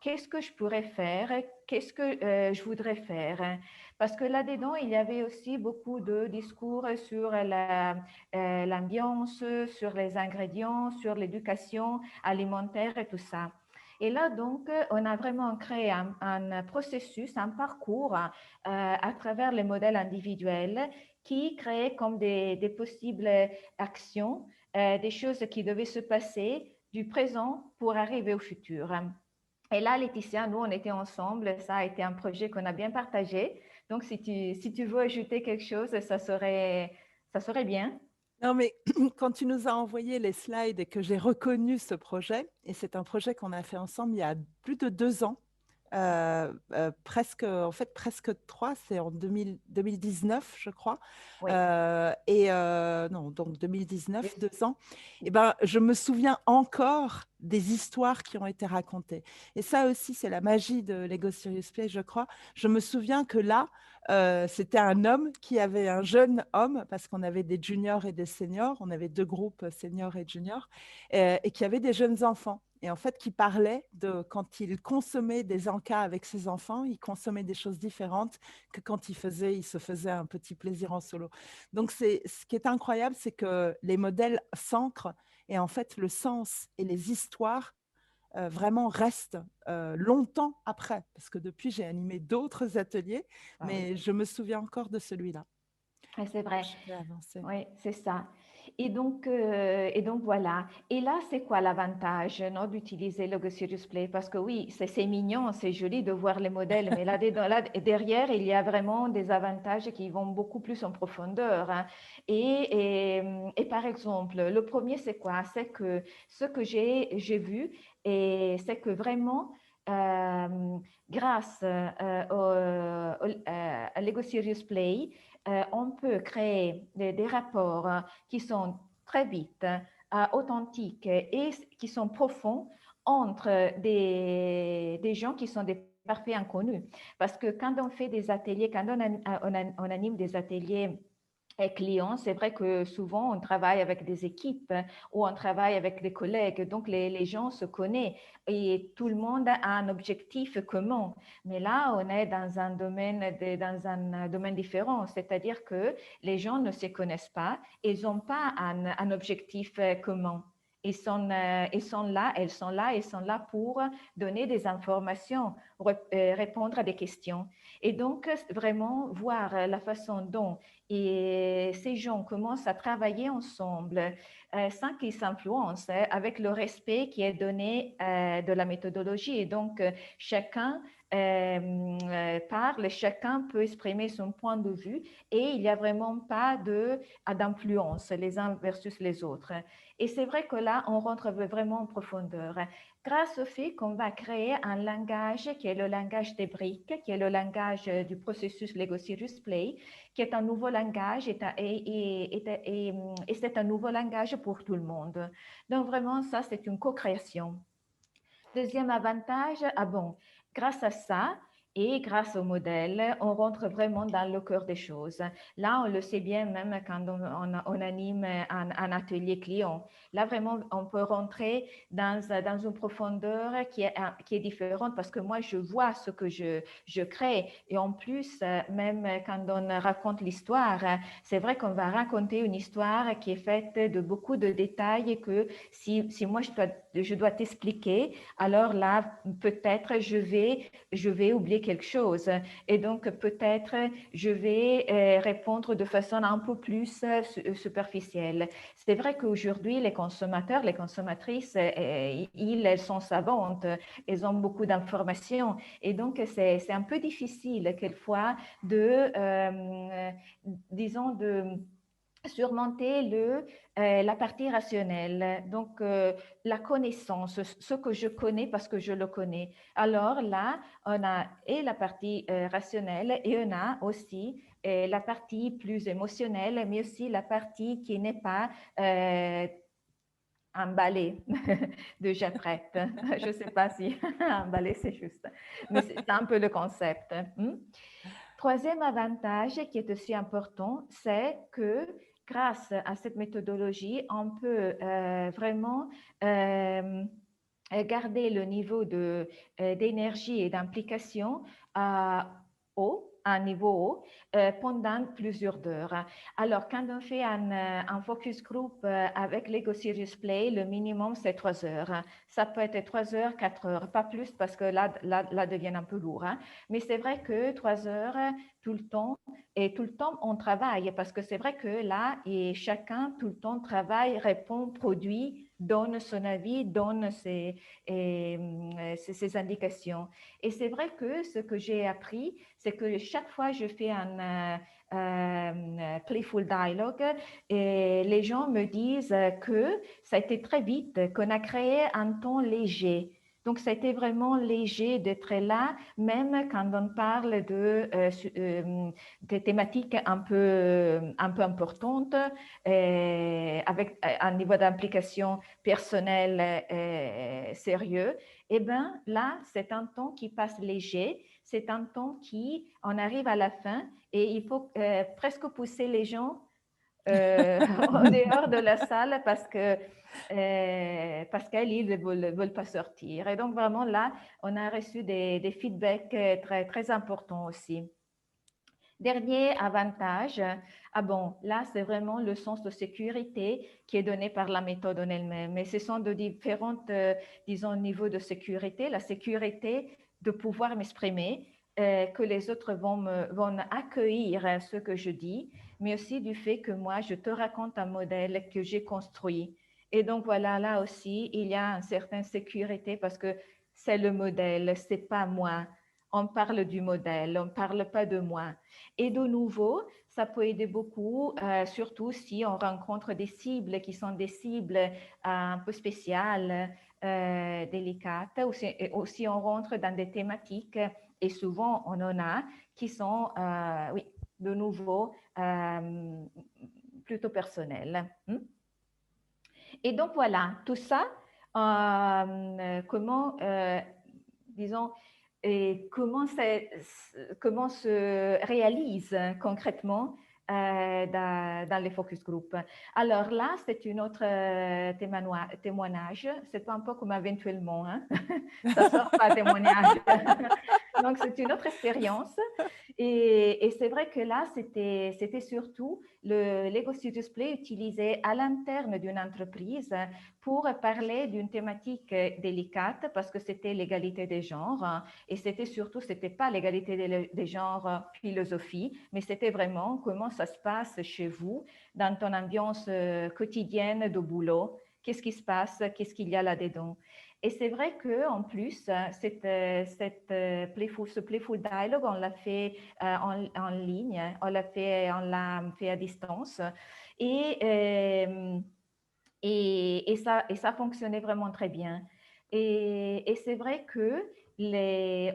qu'est-ce que je pourrais faire, qu'est-ce que je voudrais faire. Parce que là-dedans, il y avait aussi beaucoup de discours sur l'ambiance, sur les ingrédients, sur l'éducation alimentaire et tout ça. Et là, donc, on a vraiment créé un processus, un parcours à travers les modèles individuels qui créaient comme des possibles actions, des choses qui devaient se passer du présent pour arriver au futur. Et là, Laetitia, nous, on était ensemble. Ça a été un projet qu'on a bien partagé. Donc, si tu veux ajouter quelque chose, ça serait bien.
Non, mais quand tu nous as envoyé les slides et que j'ai reconnu ce projet, et c'est un projet qu'on a fait ensemble il y a plus de 2 ans, presque 3, c'est en 2019, je crois.
Oui.
Non, donc 2019, 2 ans. Et ben, je me souviens encore des histoires qui ont été racontées. Et ça aussi, c'est la magie de Lego Serious Play, je crois. Je me souviens que là, c'était un homme qui avait un jeune homme, parce qu'on avait des juniors et des seniors, on avait 2 groupes, seniors et juniors, et qui avait des jeunes enfants. Et en fait, qui parlait de quand il consommait des encas avec ses enfants, il consommait des choses différentes que quand il se faisait un petit plaisir en solo. Donc, ce qui est incroyable, c'est que les modèles s'ancrent et en fait, le sens et les histoires vraiment restent longtemps après. Parce que depuis, j'ai animé d'autres ateliers, mais je me souviens encore de celui-là.
C'est vrai.
Je vais avancer.
Oui, c'est ça. Et donc voilà. Et là, c'est quoi l'avantage d'utiliser Lego Serious Play? Parce que oui, c'est mignon, c'est joli de voir les modèles, mais là, derrière, il y a vraiment des avantages qui vont beaucoup plus en profondeur. Hein. Et par exemple, le premier, c'est quoi? C'est que ce que j'ai vu, c'est que vraiment, grâce à Lego Serious Play, on peut créer des rapports qui sont très vite, authentiques et qui sont profonds entre des gens qui sont des parfaits inconnus. Parce que quand on fait des ateliers, quand on anime des ateliers clients, c'est vrai que souvent on travaille avec des équipes ou on travaille avec des collègues, donc les gens se connaissent et tout le monde a un objectif commun. Mais là, on est dans un domaine différent, c'est-à-dire que les gens ne se connaissent pas, ils n'ont pas un objectif commun. Ils sont là pour donner des informations, répondre à des questions. Et donc, vraiment voir la façon dont ces gens commencent à travailler ensemble sans qu'ils s'influencent, avec le respect qui est donné de la méthodologie. Et donc, chacun parle, chacun peut exprimer son point de vue et il n'y a vraiment pas d'influence les uns versus les autres. Et c'est vrai que là, on rentre vraiment en profondeur grâce au fait qu'on va créer un langage qui est le langage des briques, qui est le langage du processus Lego Serious Play, qui est un nouveau langage et c'est un nouveau langage pour tout le monde. Donc vraiment, ça, c'est une co-création. Deuxième avantage, grâce à ça, et grâce au modèle, on rentre vraiment dans le cœur des choses. Là, on le sait bien même quand on anime un atelier client. Là, vraiment, on peut rentrer dans une profondeur qui est différente parce que moi, je vois ce que je crée. Et en plus, même quand on raconte l'histoire, c'est vrai qu'on va raconter une histoire qui est faite de beaucoup de détails et que si moi, je dois je dois t'expliquer, alors là, peut-être je vais oublier quelque chose. Et donc, peut-être je vais répondre de façon un peu plus superficielle. C'est vrai qu'aujourd'hui, les consommateurs, les consommatrices, elles sont savantes, elles ont beaucoup d'informations. Et donc, c'est un peu difficile quelquefois disons, de surmonter la partie rationnelle, donc la connaissance, ce que je connais parce que je le connais. Alors là, on a et la partie rationnelle et on a aussi la partie plus émotionnelle, mais aussi la partie qui n'est pas emballée déjà prête. Je ne sais pas si emballée c'est juste, mais c'est un peu le concept. Troisième avantage qui est aussi important, c'est que grâce à cette méthodologie, on peut vraiment garder le niveau d'énergie et d'implication haut, à un niveau haut, pendant plusieurs heures. Alors, quand on fait un focus group avec Lego Serious Play, le minimum, c'est 3 heures. Ça peut être 3 heures, 4 heures, pas plus parce que là devient un peu lourd. Mais c'est vrai que 3 heures tout le temps, et tout le temps, on travaille parce que c'est vrai que là, et chacun, tout le temps, travaille, répond, produit, donne son avis, donne ses indications. Et c'est vrai que ce que j'ai appris, c'est que chaque fois que je fais un playful dialogue, et les gens me disent que ça a été très vite, qu'on a créé un ton léger. Donc, ça a été vraiment léger d'être là, même quand on parle de thématiques un peu importantes, avec un niveau d'implication personnelle sérieux. Eh bien, là, c'est un temps qui passe léger, c'est un temps qui, on arrive à la fin et il faut presque pousser les gens en dehors de la salle parce qu'ils ne veulent pas sortir. Et donc, vraiment, là, on a reçu des feedbacks très, très importants aussi. Dernier avantage, là, c'est vraiment le sens de sécurité qui est donné par la méthode en elle-même. Mais ce sont de différents, disons, niveaux de sécurité. La sécurité de pouvoir m'exprimer, que les autres vont accueillir ce que je dis, mais aussi du fait que moi, je te raconte un modèle que j'ai construit. Et donc, voilà, là aussi, il y a une certaine sécurité parce que c'est le modèle, c'est pas moi. On parle du modèle, on ne parle pas de moi. Et de nouveau, ça peut aider beaucoup, surtout si on rencontre des cibles qui sont des cibles un peu spéciales, délicates, ou si on rentre dans des thématiques, et souvent on en a, qui sont, oui, de nouveau, plutôt personnelles. Et donc voilà, tout ça, comment, disons, et comment se réalise concrètement dans les focus group. Alors là, c'est une autre témoignage. C'est un peu comme éventuellement, hein? Ça ne sort pas témoignage. Donc, c'est une autre expérience. Et c'est vrai que là, c'était surtout le Lego Serious Play utilisé à l'interne d'une entreprise pour parler d'une thématique délicate parce que c'était l'égalité des genres. Et c'était pas l'égalité des genres philosophie, mais c'était vraiment comment ça se passe chez vous dans ton ambiance quotidienne de boulot. Qu'est-ce qui se passe? Qu'est-ce qu'il y a là-dedans? Et c'est vrai qu'en plus, ce playful dialogue, on l'a fait en ligne, on l'a fait à distance. Et ça fonctionnait vraiment très bien. Et c'est vrai que bien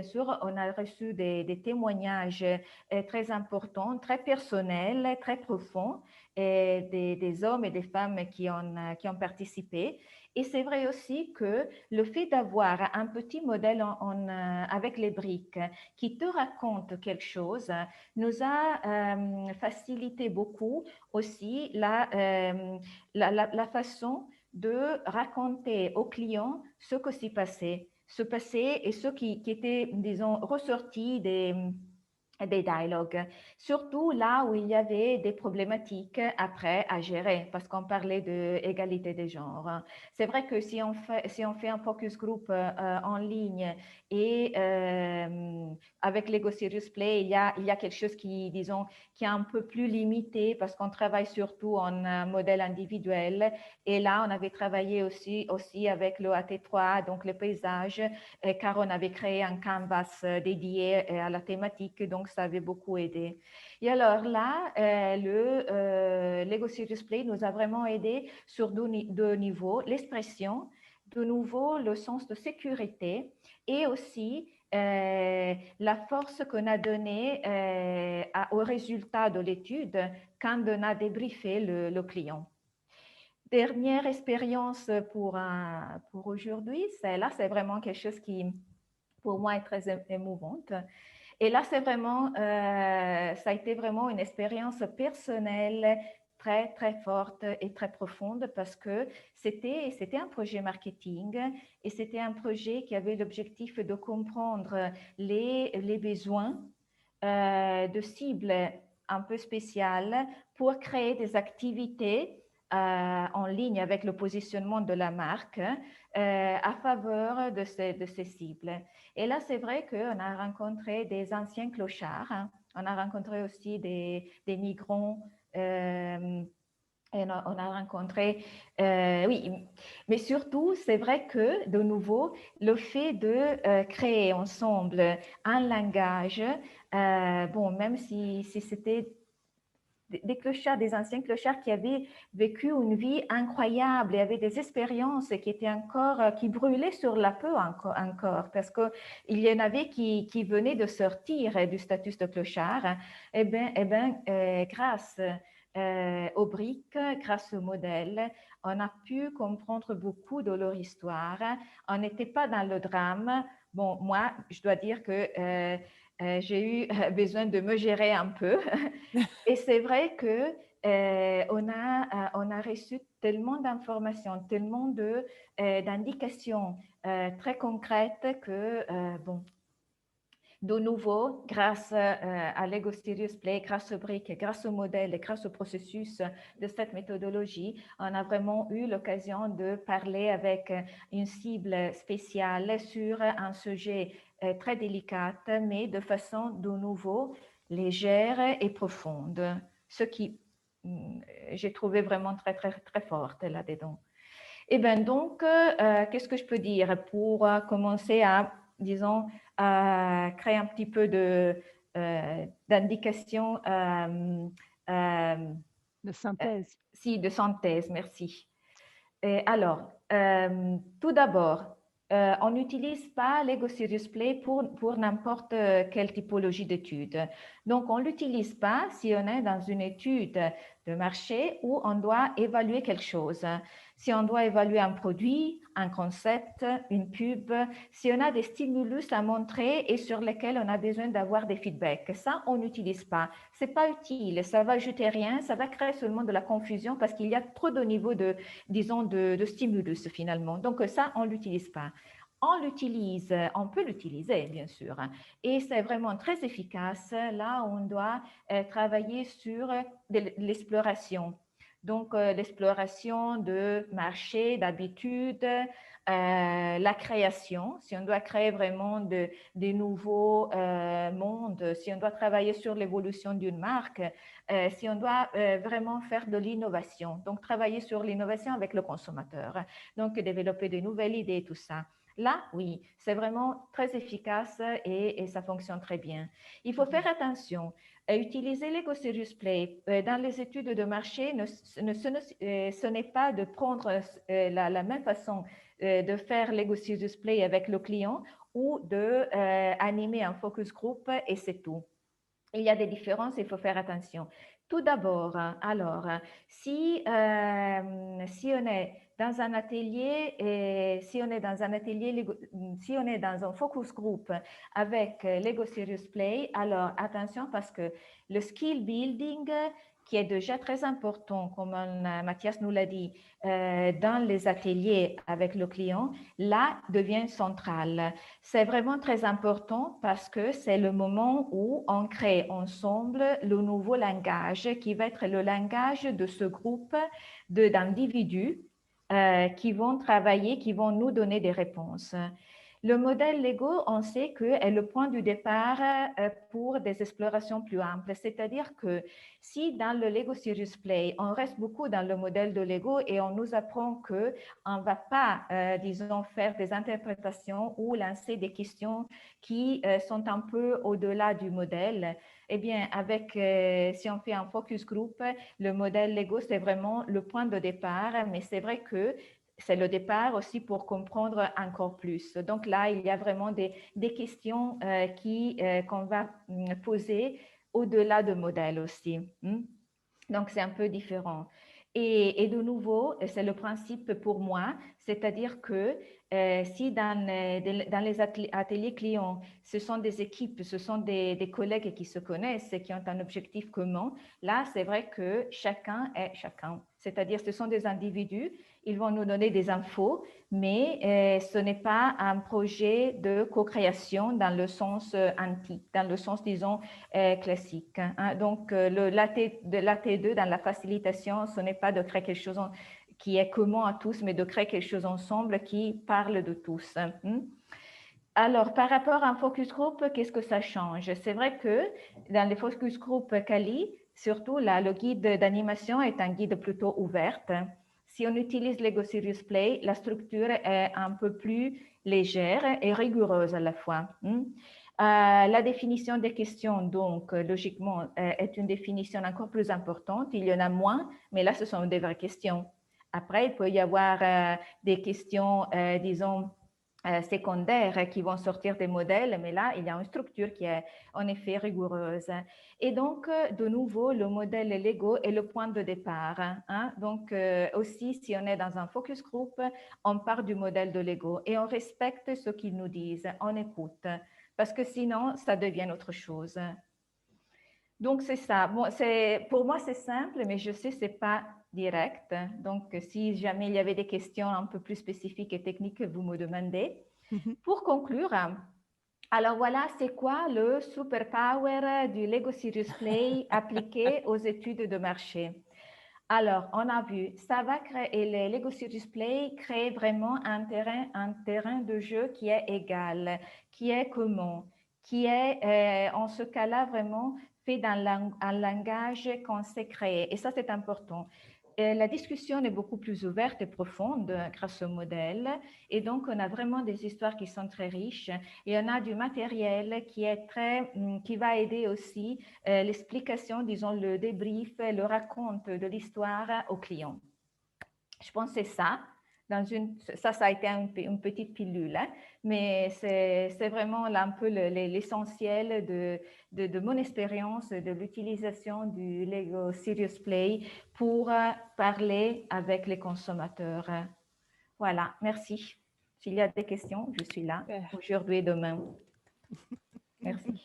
sûr, on a reçu des témoignages très importants, très personnels, très profonds, des hommes et des femmes qui ont participé. Et c'est vrai aussi que le fait d'avoir un petit modèle avec les briques qui te raconte quelque chose nous a facilité beaucoup aussi la façon de raconter aux clients ce que s'est passé, et ce qui était, disons, ressorti des dialogues, surtout là où il y avait des problématiques après à gérer, parce qu'on parlait d'égalité des genres. C'est vrai que si on fait un focus group en ligne et avec Lego Serious Play, il y a quelque chose qui, disons, qui est un peu plus limité parce qu'on travaille surtout en modèle individuel. Et là, on avait travaillé aussi avec le AT3, donc le paysage, car on avait créé un canvas dédié à la thématique, donc ça avait beaucoup aidé. Et alors là, le Lego Serious Play nous a vraiment aidé sur deux niveaux, l'expression, de nouveau le sens de sécurité et aussi la force qu'on a donnée au résultat de l'étude quand on a débriefé le client. Dernière expérience pour aujourd'hui, c'est vraiment quelque chose qui, pour moi, est très émouvante. Et là, ça a été vraiment une expérience personnelle très, très forte et très profonde parce que c'était un projet marketing et c'était un projet qui avait l'objectif de comprendre les besoins de cibles un peu spéciales pour créer des activités en ligne avec le positionnement de la marque à faveur de ces cibles. Et là, c'est vrai qu'on a rencontré des anciens clochards, hein. On a rencontré aussi des migrants. Et on a rencontré, oui, mais surtout, c'est vrai que, de nouveau, le fait de créer ensemble un langage, bon, même si c'était des clochards, des anciens clochards qui avaient vécu une vie incroyable et avaient des expériences qui étaient encore, qui brûlaient sur la peau encore parce qu'il y en avait qui venaient de sortir du statut de clochard. Grâce aux briques, grâce au modèle, on a pu comprendre beaucoup de leur histoire. On n'était pas dans le drame. Bon, moi, je dois dire que j'ai eu besoin de me gérer un peu. Et c'est vrai que on a reçu tellement d'informations, tellement d'indications très concrètes que, bon, de nouveau, grâce à Lego Serious Play, grâce aux briques, grâce au modèle et grâce au processus de cette méthodologie, on a vraiment eu l'occasion de parler avec une cible spéciale sur un sujet très délicat, mais de façon de nouveau légère et profonde, ce qui j'ai trouvé vraiment très, très, très forte là-dedans. Et bien donc, qu'est-ce que je peux dire pour commencer à, disons, créer un petit peu d'indications,
De synthèse.
si, de synthèse, merci. Et alors, tout d'abord, on n'utilise pas Lego Serious Play pour n'importe quelle typologie d'étude. Donc, on ne l'utilise pas si on est dans une étude de marché où on doit évaluer quelque chose. Si on doit évaluer un produit, un concept, une pub, si on a des stimulus à montrer et sur lesquels on a besoin d'avoir des feedbacks, ça, on n'utilise pas. C'est pas utile, ça va ajouter rien, ça va créer seulement de la confusion parce qu'il y a trop de niveaux disons, de stimulus finalement. Donc ça, on ne l'utilise pas. On peut l'utiliser bien sûr, et c'est vraiment très efficace là où on doit travailler sur l'exploration. Donc, l'exploration de marché, d'habitude, la création, si on doit créer vraiment des nouveaux mondes, si on doit travailler sur l'évolution d'une marque, si on doit vraiment faire de l'innovation, donc travailler sur l'innovation avec le consommateur, donc développer de nouvelles idées, tout ça. Là, oui, c'est vraiment très efficace et ça fonctionne très bien. Il faut faire attention. Utiliser Lego Serious Play dans les études de marché, ce n'est pas de prendre la même façon de faire Lego Serious Play avec le client ou d'animer un focus group et c'est tout. Il y a des différences, il faut faire attention. Tout d'abord, alors, si on est dans un atelier, si on est dans un focus group avec Lego Serious Play, alors attention parce que le skill building qui est déjà très important, comme Mathias nous l'a dit, dans les ateliers avec le client, là devient central. C'est vraiment très important parce que c'est le moment où on crée ensemble le nouveau langage qui va être le langage de ce groupe d'individus qui vont travailler, qui vont nous donner des réponses. Le modèle Lego, on sait que est le point du départ pour des explorations plus amples. C'est-à-dire que si dans le Lego Serious Play, on reste beaucoup dans le modèle de Lego et on nous apprend qu'on ne va pas, disons, faire des interprétations ou lancer des questions qui sont un peu au-delà du modèle, eh bien, si on fait un focus group, le modèle Lego, c'est vraiment le point de départ, mais c'est vrai que c'est le départ aussi pour comprendre encore plus. Donc là, il y a vraiment des questions qu'on va poser au-delà du modèle aussi. Donc, c'est un peu différent. Et de nouveau, c'est le principe pour moi, c'est-à-dire que si dans les ateliers clients, ce sont des équipes, ce sont des collègues qui se connaissent et qui ont un objectif commun, là, c'est vrai que chacun est chacun. C'est-à-dire ce sont des individus, ils vont nous donner des infos, mais ce n'est pas un projet de co-création dans le sens antique, dans le sens, disons, classique. Hein. Donc, l'AT2 dans la facilitation, ce n'est pas de créer quelque chose qui est commun à tous, mais de créer quelque chose ensemble qui parle de tous. Hein. Alors, par rapport à un focus group, qu'est-ce que ça change? C'est vrai que dans les focus group Kali, surtout là, le guide d'animation est un guide plutôt ouvert. Si on utilise Lego Serious Play, la structure est un peu plus légère et rigoureuse à la fois. La définition des questions, donc, logiquement, est une définition encore plus importante. Il y en a moins, mais là, ce sont des vraies questions. Après, il peut y avoir des questions, disons, secondaires qui vont sortir des modèles, mais là, il y a une structure qui est en effet rigoureuse. Et donc, de nouveau, le modèle Lego est le point de départ. Hein? Donc, aussi, si on est dans un focus group, on part du modèle de Lego et on respecte ce qu'ils nous disent, on écoute, parce que sinon, ça devient autre chose. Donc, c'est ça. Bon, pour moi, c'est simple, mais je sais que ce n'est pas direct. Donc, si jamais il y avait des questions un peu plus spécifiques et techniques, vous me demandez. Pour conclure, alors voilà, c'est quoi le superpower du Lego Serious Play appliqué aux études de marché? Alors, on a vu, ça va créer, et le Lego Serious Play crée vraiment un terrain de jeu qui est égal, qui est commun, qui est, en ce cas-là, vraiment fait dans un langage qu'on sait créer. Et ça, c'est important. La discussion est beaucoup plus ouverte et profonde grâce au modèle. Et donc, on a vraiment des histoires qui sont très riches. Et on a du matériel qui va aider aussi l'explication, disons, le débrief, le raconte de l'histoire aux clients. Je pense que c'est ça. Ça a été une petite pilule, hein, mais c'est vraiment là un peu l'essentiel de mon expérience de l'utilisation du Lego Serious Play pour parler avec les consommateurs. Voilà, merci. S'il y a des questions, je suis là aujourd'hui et demain. Merci.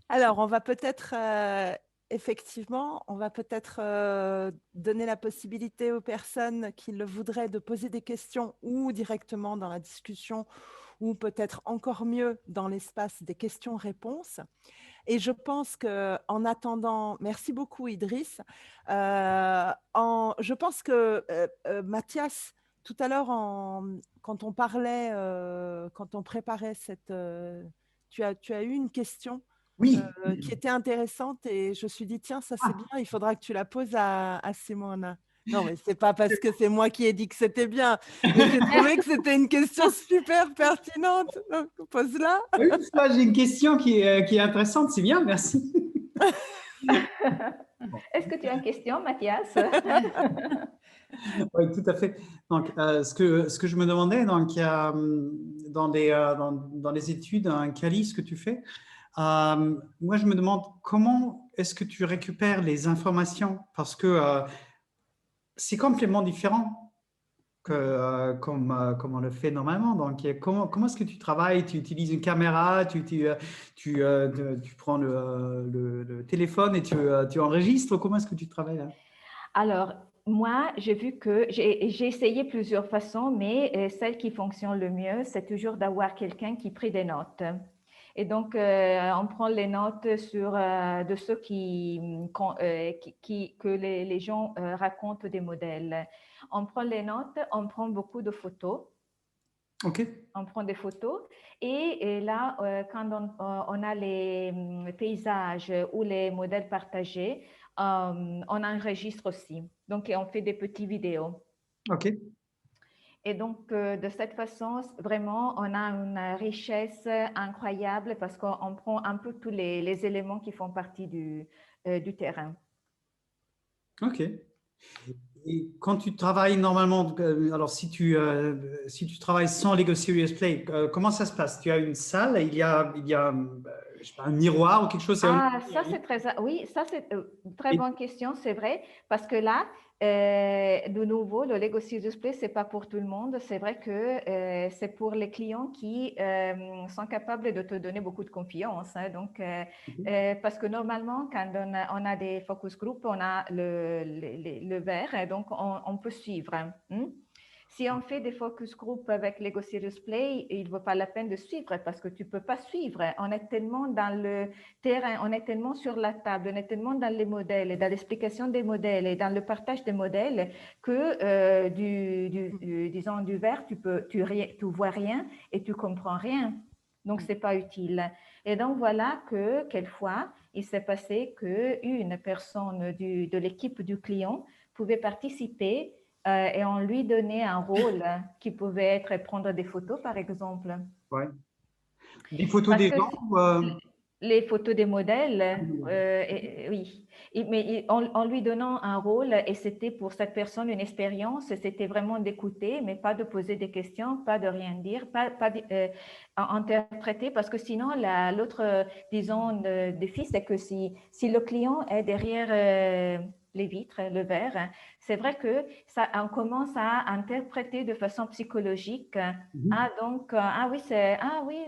Alors, on va peut-être... effectivement, on va peut-être donner la possibilité aux personnes qui le voudraient de poser des questions ou directement dans la discussion ou peut-être encore mieux dans l'espace des questions-réponses. Et je pense qu'en attendant, merci beaucoup Idriss, je pense que Mathias, tout à l'heure, quand on parlait, quand on préparait tu as eu une question
Oui.
qui était intéressante et je me suis dit, tiens, ça c'est bien, il faudra que tu la poses à Simona. Non, mais c'est pas parce que c'est moi qui ai dit que c'était bien, mais j'ai trouvé que c'était une question super pertinente. Donc, pose-la.
Oui, ça, j'ai une question qui est intéressante, c'est bien, merci.
Est-ce que tu as une question, Mathias?
Oui, tout à fait. Donc, ce que je me demandais, donc, dans les études, un Kali, ce que tu fais, moi, je me demande comment est-ce que tu récupères les informations parce que c'est complètement différent. comme on le fait normalement. Donc, comment est-ce que tu travailles? Tu utilises une caméra, tu prends le téléphone et tu enregistres? Comment est-ce que tu travailles là?
Alors, moi, j'ai vu que j'ai essayé plusieurs façons, mais celle qui fonctionne le mieux, c'est toujours d'avoir quelqu'un qui prend des notes. Et donc, on prend les notes de ceux que les gens racontent des modèles. On prend les notes, on prend beaucoup de photos.
OK.
On prend des photos et là, quand on a les paysages ou les modèles partagés, on enregistre aussi. Donc, on fait des petites vidéos.
OK.
Et donc, de cette façon, vraiment, on a une richesse incroyable parce qu'on prend un peu tous les éléments qui font partie du terrain.
OK. Et quand tu travailles normalement, alors si tu travailles sans Lego Serious Play, comment ça se passe? Tu as une salle, il y a je sais pas, un miroir ou quelque chose?
Ah, ça c'est oui, ça c'est une très bonne question, c'est vrai, parce que là, de nouveau, le Lego Serious Play, c'est pas pour tout le monde. C'est vrai que c'est pour les clients qui sont capables de te donner beaucoup de confiance. Hein. Donc, parce que normalement, quand on a des focus group, on a le vert, donc on peut suivre. Hein. Si on fait des focus group avec Lego Serious Play, il ne vaut pas la peine de suivre parce que tu ne peux pas suivre. On est tellement dans le terrain, on est tellement sur la table, on est tellement dans les modèles et dans l'explication des modèles et dans le partage des modèles que disons, du vert, tu vois rien et tu comprends rien. Donc, ce n'est pas utile. Et donc, voilà que quelquefois, il s'est passé qu'une personne de l'équipe du client pouvait participer et on lui donnait un rôle qui pouvait être prendre des photos, par exemple.
Ouais. Des photos
Parce
des
que
gens?
les photos des modèles, oui. Mais en lui donnant un rôle, et c'était pour cette personne une expérience, c'était vraiment d'écouter, mais pas de poser des questions, pas de rien dire, pas interpréter, parce que sinon, l'autre, disons, défi, c'est que si le client est derrière les vitres, le verre, c'est vrai que on commence à interpréter de façon psychologique. Ah, donc, ah oui,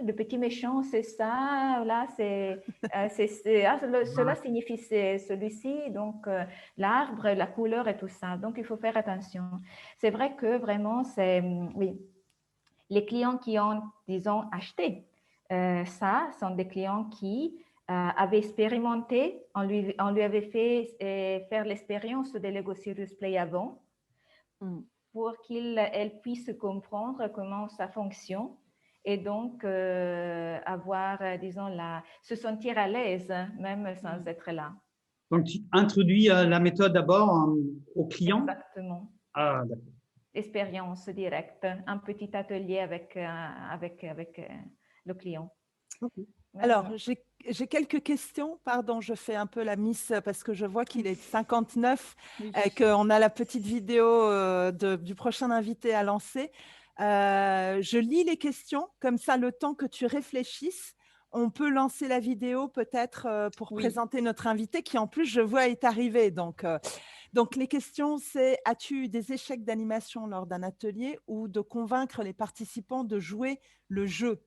le petit méchant, c'est ça, là, cela signifie celui-ci, donc l'arbre, la couleur et tout ça. Donc, il faut faire attention. C'est vrai que vraiment, oui, les clients qui ont, disons, acheté ça sont des clients qui avaient expérimenté, on lui avait fait faire l'expérience de Lego Serious Play avant pour qu'elle puisse comprendre comment ça fonctionne et donc avoir, disons, se sentir à l'aise, même sans être là.
Donc, tu introduis la méthode d'abord au client?
Exactement.
Ah, d'accord.
Expérience directe, un petit atelier avec le client.
Okay. Alors, j'ai quelques questions. Pardon, je fais un peu la miss parce que je vois qu'il est 59 et qu'on a la petite vidéo du prochain invité à lancer. Je lis les questions, comme ça, le temps que tu réfléchisses, on peut lancer la vidéo peut-être pour présenter notre invité qui, en plus, je vois, est arrivé. Donc, les questions, c'est: as-tu eu des échecs d'animation lors d'un atelier ou de convaincre les participants de jouer le jeu?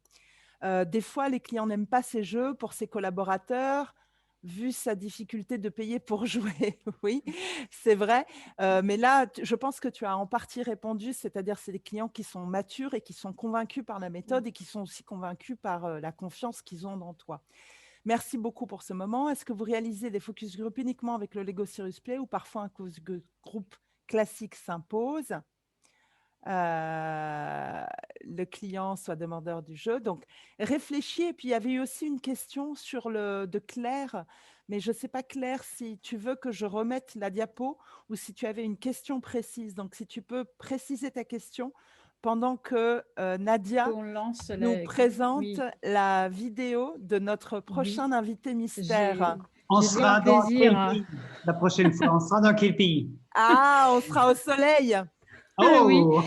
Des fois, les clients n'aiment pas ces jeux pour ses collaborateurs, vu sa difficulté de payer pour jouer. Oui, c'est vrai. Mais là, je pense que tu as en partie répondu, c'est-à-dire c'est des clients qui sont matures et qui sont convaincus par la méthode et qui sont aussi convaincus par la confiance qu'ils ont dans toi. Merci beaucoup pour ce moment. Est-ce que vous réalisez des focus group uniquement avec le Lego Serious Play ou parfois un focus group classique s'impose? Le client soit demandeur du jeu. Donc, réfléchis. Et puis, il y avait eu aussi une question de Claire, mais je ne sais pas, Claire, si tu veux que je remette la diapo ou si tu avais une question précise. Donc, si tu peux préciser ta question pendant que Nadia nous présente la vidéo de notre prochain invité mystère.
On sera dans quel pays la prochaine fois? On sera dans quel pays?
Ah, on sera au soleil.
Oh
oui, on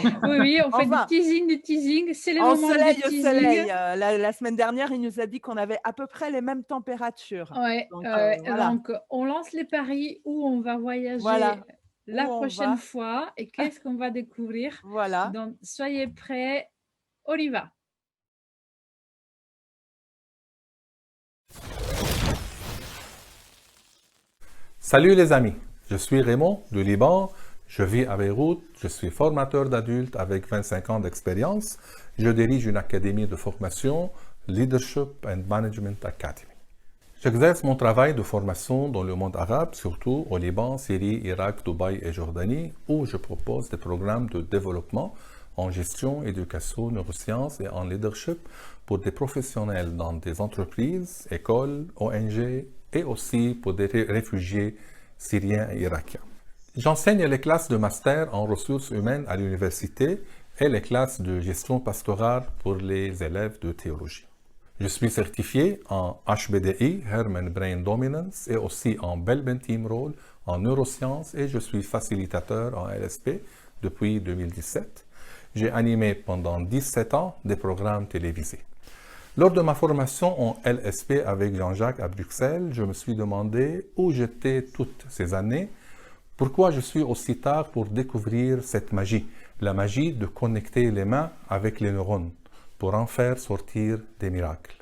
fait du teasing, c'est le moment du teasing.
Au soleil. La semaine dernière, il nous a dit qu'on avait à peu près les mêmes températures.
Ouais,
donc, voilà.
donc, on lance les paris où on va voyager.
Voilà.
la
où on
prochaine
va.
fois et qu'est-ce qu'on va découvrir.
Voilà.
Donc, soyez prêts, on y va.
Salut les amis, je suis Raymond du Liban, je vis à Beyrouth, je suis formateur d'adultes avec 25 ans d'expérience, je dirige une académie de formation, Leadership and Management Academy. J'exerce mon travail de formation dans le monde arabe, surtout au Liban, Syrie, Irak, Dubaï et Jordanie, où je propose des programmes de développement en gestion, éducation, neurosciences et en leadership pour des professionnels dans des entreprises, écoles, ONG et aussi pour des réfugiés syriens et irakiens. J'enseigne les classes de master en ressources humaines à l'université et les classes de gestion pastorale pour les élèves de théologie. Je suis certifié en HBDI, Human Brain Dominance, et aussi en Belbin Team Role en neurosciences et je suis facilitateur en LSP depuis 2017. J'ai animé pendant 17 ans des programmes télévisés. Lors de ma formation en LSP avec Jean-Jacques à Bruxelles, je me suis demandé où j'étais toutes ces années, pourquoi je suis aussi tard pour découvrir cette magie, la magie de connecter les mains avec les neurones, pour en faire sortir des miracles.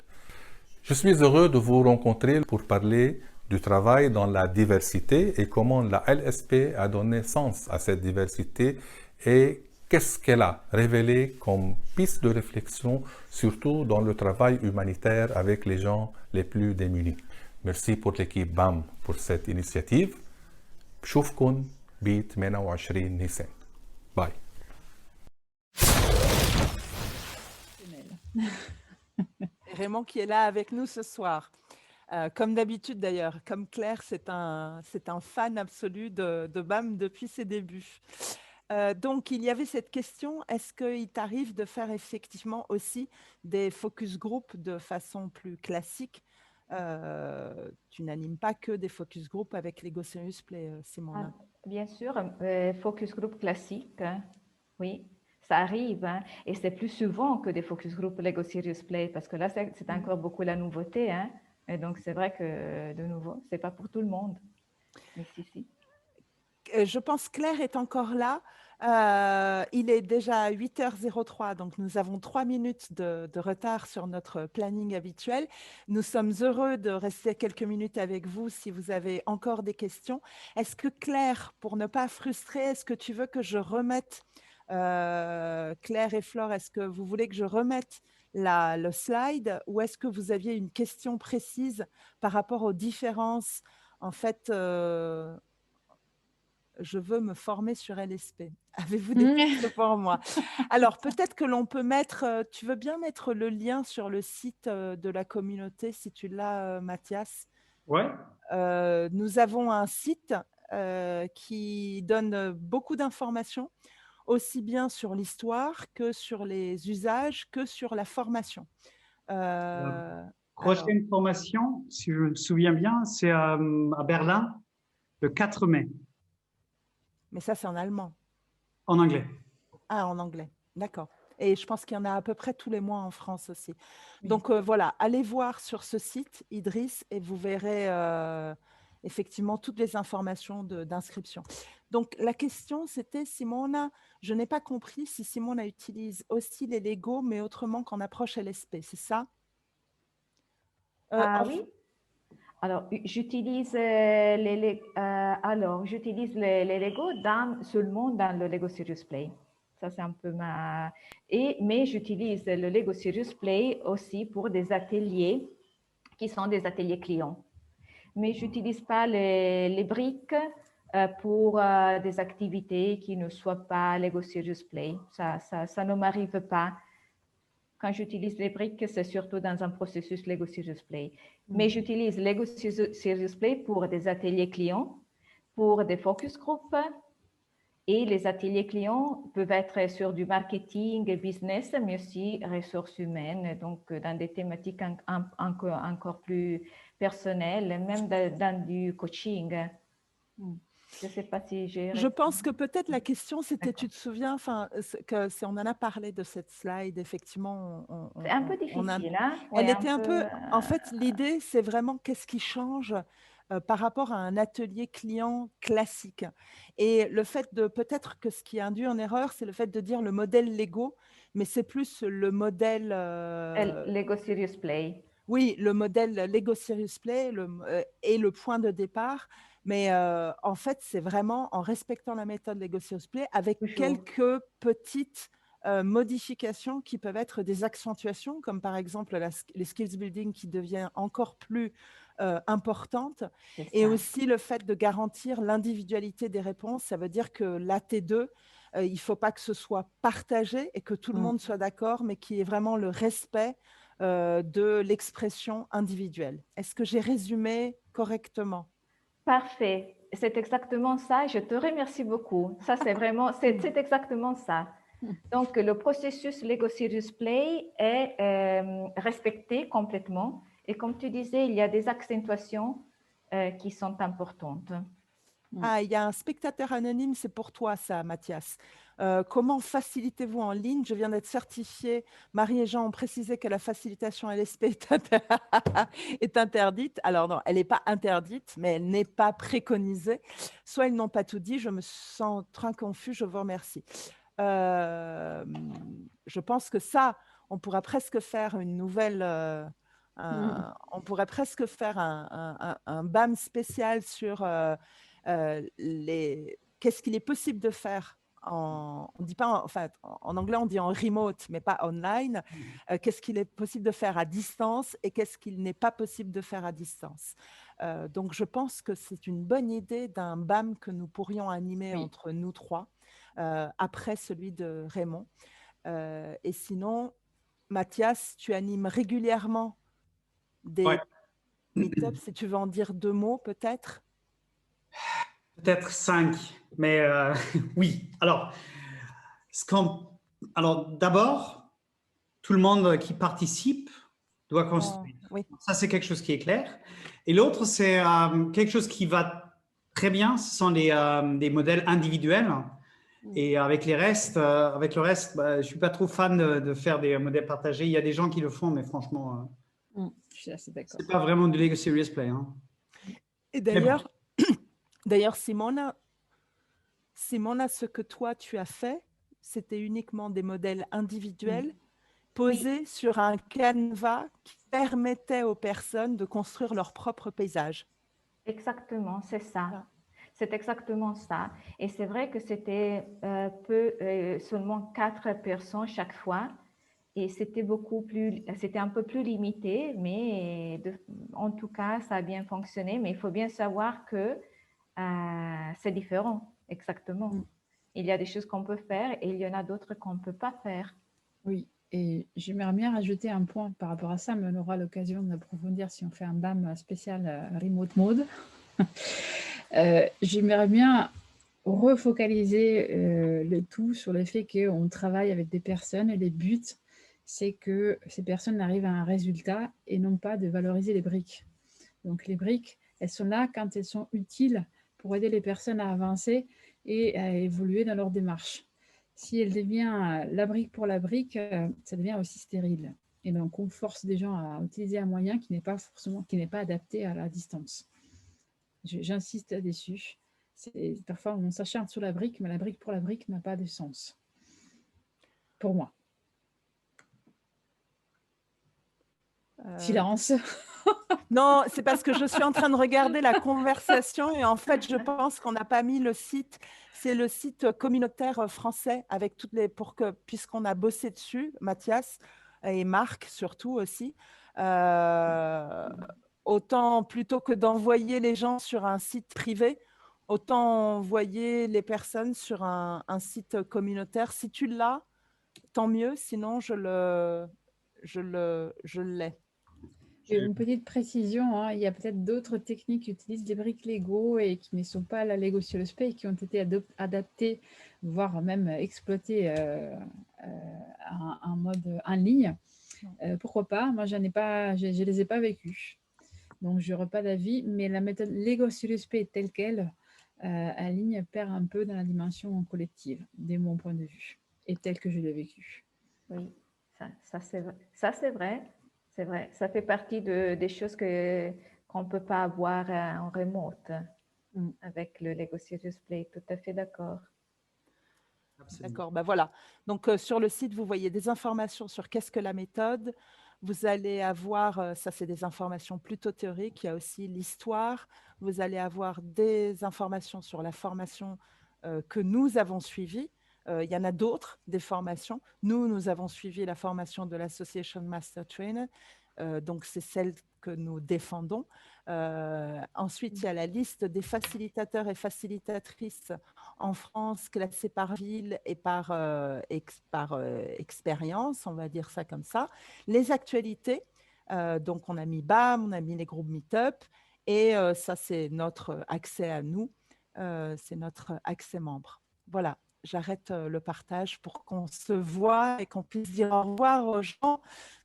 Je suis heureux de vous rencontrer pour parler du travail dans la diversité et comment la LSP a donné sens à cette diversité et qu'est-ce qu'elle a révélé comme piste de réflexion, surtout dans le travail humanitaire avec les gens les plus démunis. Merci pour l'équipe BAM pour cette initiative. بشوفكن ب 28 نيسان. باي.
Raymond qui est là avec nous ce soir. Comme d'habitude d'ailleurs, comme Claire, c'est un fan absolu de BAM depuis ses débuts. Donc, il y avait cette question, est-ce qu'il t'arrive de faire effectivement aussi des focus group de façon plus classique? Tu n'animes pas que des focus group avec Lego Serious Play, Simona.
Bien sûr, focus group classique, hein, oui, ça arrive, hein, et c'est plus souvent que des focus group Lego Serious Play, parce que là, c'est encore beaucoup la nouveauté, hein, et donc c'est vrai que, de nouveau, c'est pas pour tout le monde, mais si.
Je pense que Claire est encore là. Il est déjà 8h03, donc nous avons 3 minutes de retard sur notre planning habituel. Nous sommes heureux de rester quelques minutes avec vous si vous avez encore des questions. Est-ce que Claire, pour ne pas frustrer, est-ce que tu veux que je remette, Claire et Flore, est-ce que vous voulez que je remette le slide ou est-ce que vous aviez une question précise par rapport aux différences? En fait, je veux me former sur LSP. Avez-vous des questions pour moi? Alors, peut-être que l'on peut mettre, tu veux bien mettre le lien sur le site de la communauté, si tu l'as, Mathias?
Ouais.
Nous avons un site qui donne beaucoup d'informations, aussi bien sur l'histoire que sur les usages, que sur la formation.
Prochaine formation, si je me souviens bien, c'est à Berlin, le 4 mai.
Mais ça, c'est en allemand.
En anglais.
Ah, en anglais, d'accord. Et je pense qu'il y en a à peu près tous les mois en France aussi. Donc voilà, allez voir sur ce site, Idriss, et vous verrez effectivement toutes les informations d'inscription. Donc la question, c'était, Simona, je n'ai pas compris si Simona utilise aussi les Lego, mais autrement qu'en approche LSP, c'est ça?
Oui. Alors, j'utilise les Lego seulement dans le Lego Serious Play. Ça, c'est un peu mais j'utilise le Lego Serious Play aussi pour des ateliers qui sont des ateliers clients. Mais je n'utilise pas les briques pour des activités qui ne soient pas Lego Serious Play. Ça ne m'arrive pas. Quand j'utilise les briques, c'est surtout dans un processus Lego Serious Play. Mais j'utilise Lego Serious Play pour des ateliers clients, pour des focus group. Et les ateliers clients peuvent être sur du marketing et business, mais aussi ressources humaines, donc dans des thématiques encore plus personnelles, même dans du coaching. Je ne sais pas si j'ai...
Je pense que peut-être la question, c'était, tu te souviens, on en a parlé de cette slide, effectivement.
C'est un peu difficile, hein?
Elle était un peu... En fait, l'idée, c'est vraiment qu'est-ce qui change par rapport à un atelier client classique. Et le fait de, peut-être que ce qui induit en erreur, c'est le fait de dire le modèle Lego, mais c'est plus le modèle…
Lego Serious Play.
Oui, le modèle Lego Serious Play est le point de départ, mais en fait, c'est vraiment en respectant la méthode Lego Serious Play avec
Toujours.
quelques petites modifications qui peuvent être des accentuations, comme par exemple les skills building qui devient encore plus importante,
C'est
et
ça.
aussi le fait de garantir l'individualité des réponses. Ça veut dire que l'AT2, il ne faut pas que ce soit partagé et que tout le monde soit d'accord, mais qu'il y ait vraiment le respect de l'expression individuelle. Est-ce que j'ai résumé correctement?
Parfait. C'est exactement ça. Je te remercie beaucoup. Ça, c'est vraiment, c'est exactement ça. Donc, le processus Lego Serious Play est respecté complètement. Et comme tu disais, il y a des accentuations qui sont importantes.
Ah, il y a un spectateur anonyme, c'est pour toi ça, Mathias. Comment facilitez-vous en ligne? Je viens d'être certifiée. Marie et Jean ont précisé que la facilitation LSP est interdite. Alors non, elle n'est pas interdite, mais elle n'est pas préconisée. Soit ils n'ont pas tout dit, je me sens très confus, je vous remercie. Je pense que ça, on pourra presque faire une nouvelle… on pourrait presque faire un BAM spécial sur qu'est-ce qu'il est possible de faire on dit pas, enfin, en anglais, on dit en remote, mais pas online. Qu'est-ce qu'il est possible de faire à distance et qu'est-ce qu'il n'est pas possible de faire à distance. Donc, je pense que c'est une bonne idée d'un BAM que nous pourrions animer entre nous trois, après celui de Raymond. Et sinon, Mathias, tu animes régulièrement des meet-ups, si tu veux en dire 2 mots peut-être.
Peut-être 5, mais oui. Alors, d'abord, tout le monde qui participe doit construire.
Oui.
Ça, c'est quelque chose qui est clair. Et l'autre, c'est quelque chose qui va très bien. Ce sont des modèles individuels. Et avec le reste, je ne suis pas trop fan de faire des modèles partagés. Il y a des gens qui le font, mais franchement,
je suis assez d'accord.
c'est pas vraiment du Lego Serious Play. Hein.
Et d'ailleurs, d'ailleurs, Simona, ce que toi, tu as fait, c'était uniquement des modèles individuels posés sur un canevas qui permettait aux personnes de construire leur propre paysage.
Exactement, c'est ça. C'est exactement ça. Et c'est vrai que c'était seulement 4 personnes chaque fois. Et c'était un peu plus limité, mais en tout cas, ça a bien fonctionné. Mais il faut bien savoir que c'est différent, exactement. Il y a des choses qu'on peut faire et il y en a d'autres qu'on ne peut pas faire.
Oui, et j'aimerais bien rajouter un point par rapport à ça, mais on aura l'occasion d'approfondir si on fait un BAM spécial remote mode. J'aimerais bien refocaliser le tout sur le fait qu'on travaille avec des personnes et le but, c'est que ces personnes arrivent à un résultat et non pas de valoriser les briques. Donc les briques, elles sont là quand elles sont utiles pour aider les personnes à avancer et à évoluer dans leur démarche. Si elle devient la brique pour la brique, ça devient aussi stérile. Et donc on force des gens à utiliser un moyen qui n'est pas adapté à la distance. J'insiste là-dessus. Parfois, on s'acharne sur la brique, mais la brique pour la brique n'a pas de sens. Pour moi. Silence.
Non, c'est parce que je suis en train de regarder la conversation et en fait, je pense qu'on n'a pas mis le site. C'est le site communautaire français avec toutes les… puisqu'on a bossé dessus, Mathias et Marc surtout aussi. Autant plutôt que d'envoyer les gens sur un site privé, autant envoyer les personnes sur un site communautaire. Si tu l'as, tant mieux, sinon je l'ai.
Une petite précision, hein, il y a peut-être d'autres techniques qui utilisent des briques Lego et qui ne sont pas la Lego Serious Play et qui ont été adaptées, voire même exploitées en mode en ligne. Pourquoi pas? Moi, je ne les ai pas vécues. Donc, je n'aurai pas d'avis, mais la méthode Lego Serious Play telle qu'elle, en ligne, perd un peu dans la dimension collective, de mon point de vue, et tel que je l'ai vécu.
Oui, ça c'est vrai. C'est vrai. Ça fait partie des choses qu'on ne peut pas avoir en remote avec le Lego Serious Play. Tout à fait d'accord.
D'accord, ben voilà. Donc, sur le site, vous voyez des informations sur qu'est-ce que la méthode. Vous allez avoir, ça c'est des informations plutôt théoriques, il y a aussi l'histoire. Vous allez avoir des informations sur la formation que nous avons suivie. Il y en a d'autres, des formations. Nous avons suivi la formation de l'Association Master Trainer. Donc, c'est celle que nous défendons. Ensuite, il y a la liste des facilitateurs et facilitatrices en France classés par ville et par expérience, on va dire ça comme ça. Les actualités, donc on a mis BAM, on a mis les groupes Meetup, et ça, c'est notre accès à nous, c'est notre accès membre. Voilà. J'arrête le partage pour qu'on se voit et qu'on puisse dire au revoir aux gens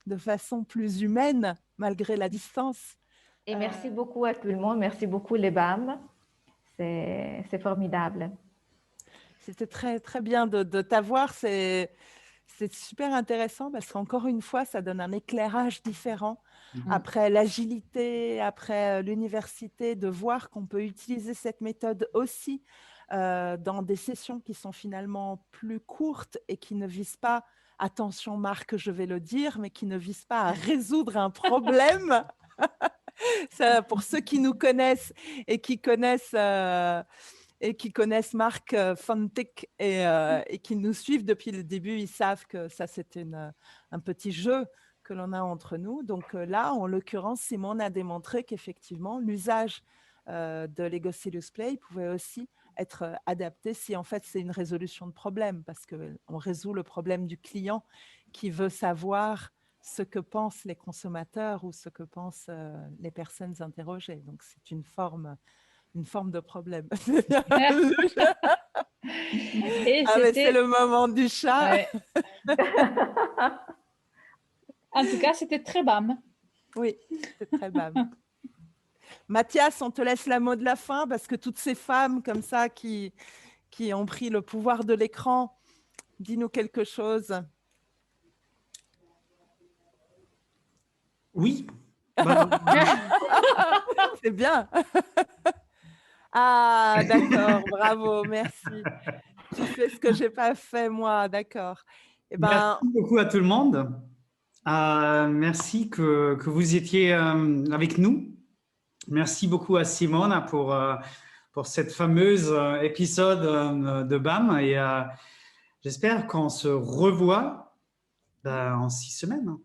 de façon plus humaine, malgré la distance.
Et merci beaucoup à tout le monde. Merci beaucoup, les BAM. C'est formidable.
C'était très, très bien de t'avoir. C'est super intéressant parce qu'encore une fois, ça donne un éclairage différent. Après l'agilité, après l'université, de voir qu'on peut utiliser cette méthode aussi dans des sessions qui sont finalement plus courtes et qui ne visent pas, attention Marc, je vais le dire, mais qui ne visent pas à résoudre un problème. Ça, pour ceux qui nous connaissent et qui connaissent Marc Fontic et qui nous suivent depuis le début, ils savent que ça, c'est un petit jeu que l'on a entre nous. Donc là, en l'occurrence, Simone a démontré qu'effectivement, l'usage de Lego Serious Play pouvait aussi être adapté si en fait c'est une résolution de problème, parce qu'on résout le problème du client qui veut savoir ce que pensent les consommateurs ou ce que pensent les personnes interrogées. Donc c'est une forme de problème.
Et
c'est le moment du chat.
Ouais. En tout cas, c'était très bam.
Oui, c'est très bam. Mathias, on te laisse la mot de la fin parce que toutes ces femmes comme ça qui ont pris le pouvoir de l'écran, dis-nous quelque chose.
Oui.
C'est bien. Ah, d'accord, bravo, merci. Tu fais ce que je n'ai pas fait, moi, d'accord. Eh ben...
Merci beaucoup à tout le monde. Merci que vous étiez avec nous. Merci beaucoup à Simone pour cette fameuse épisode de BAM. Et j'espère qu'on se revoit en 6 semaines.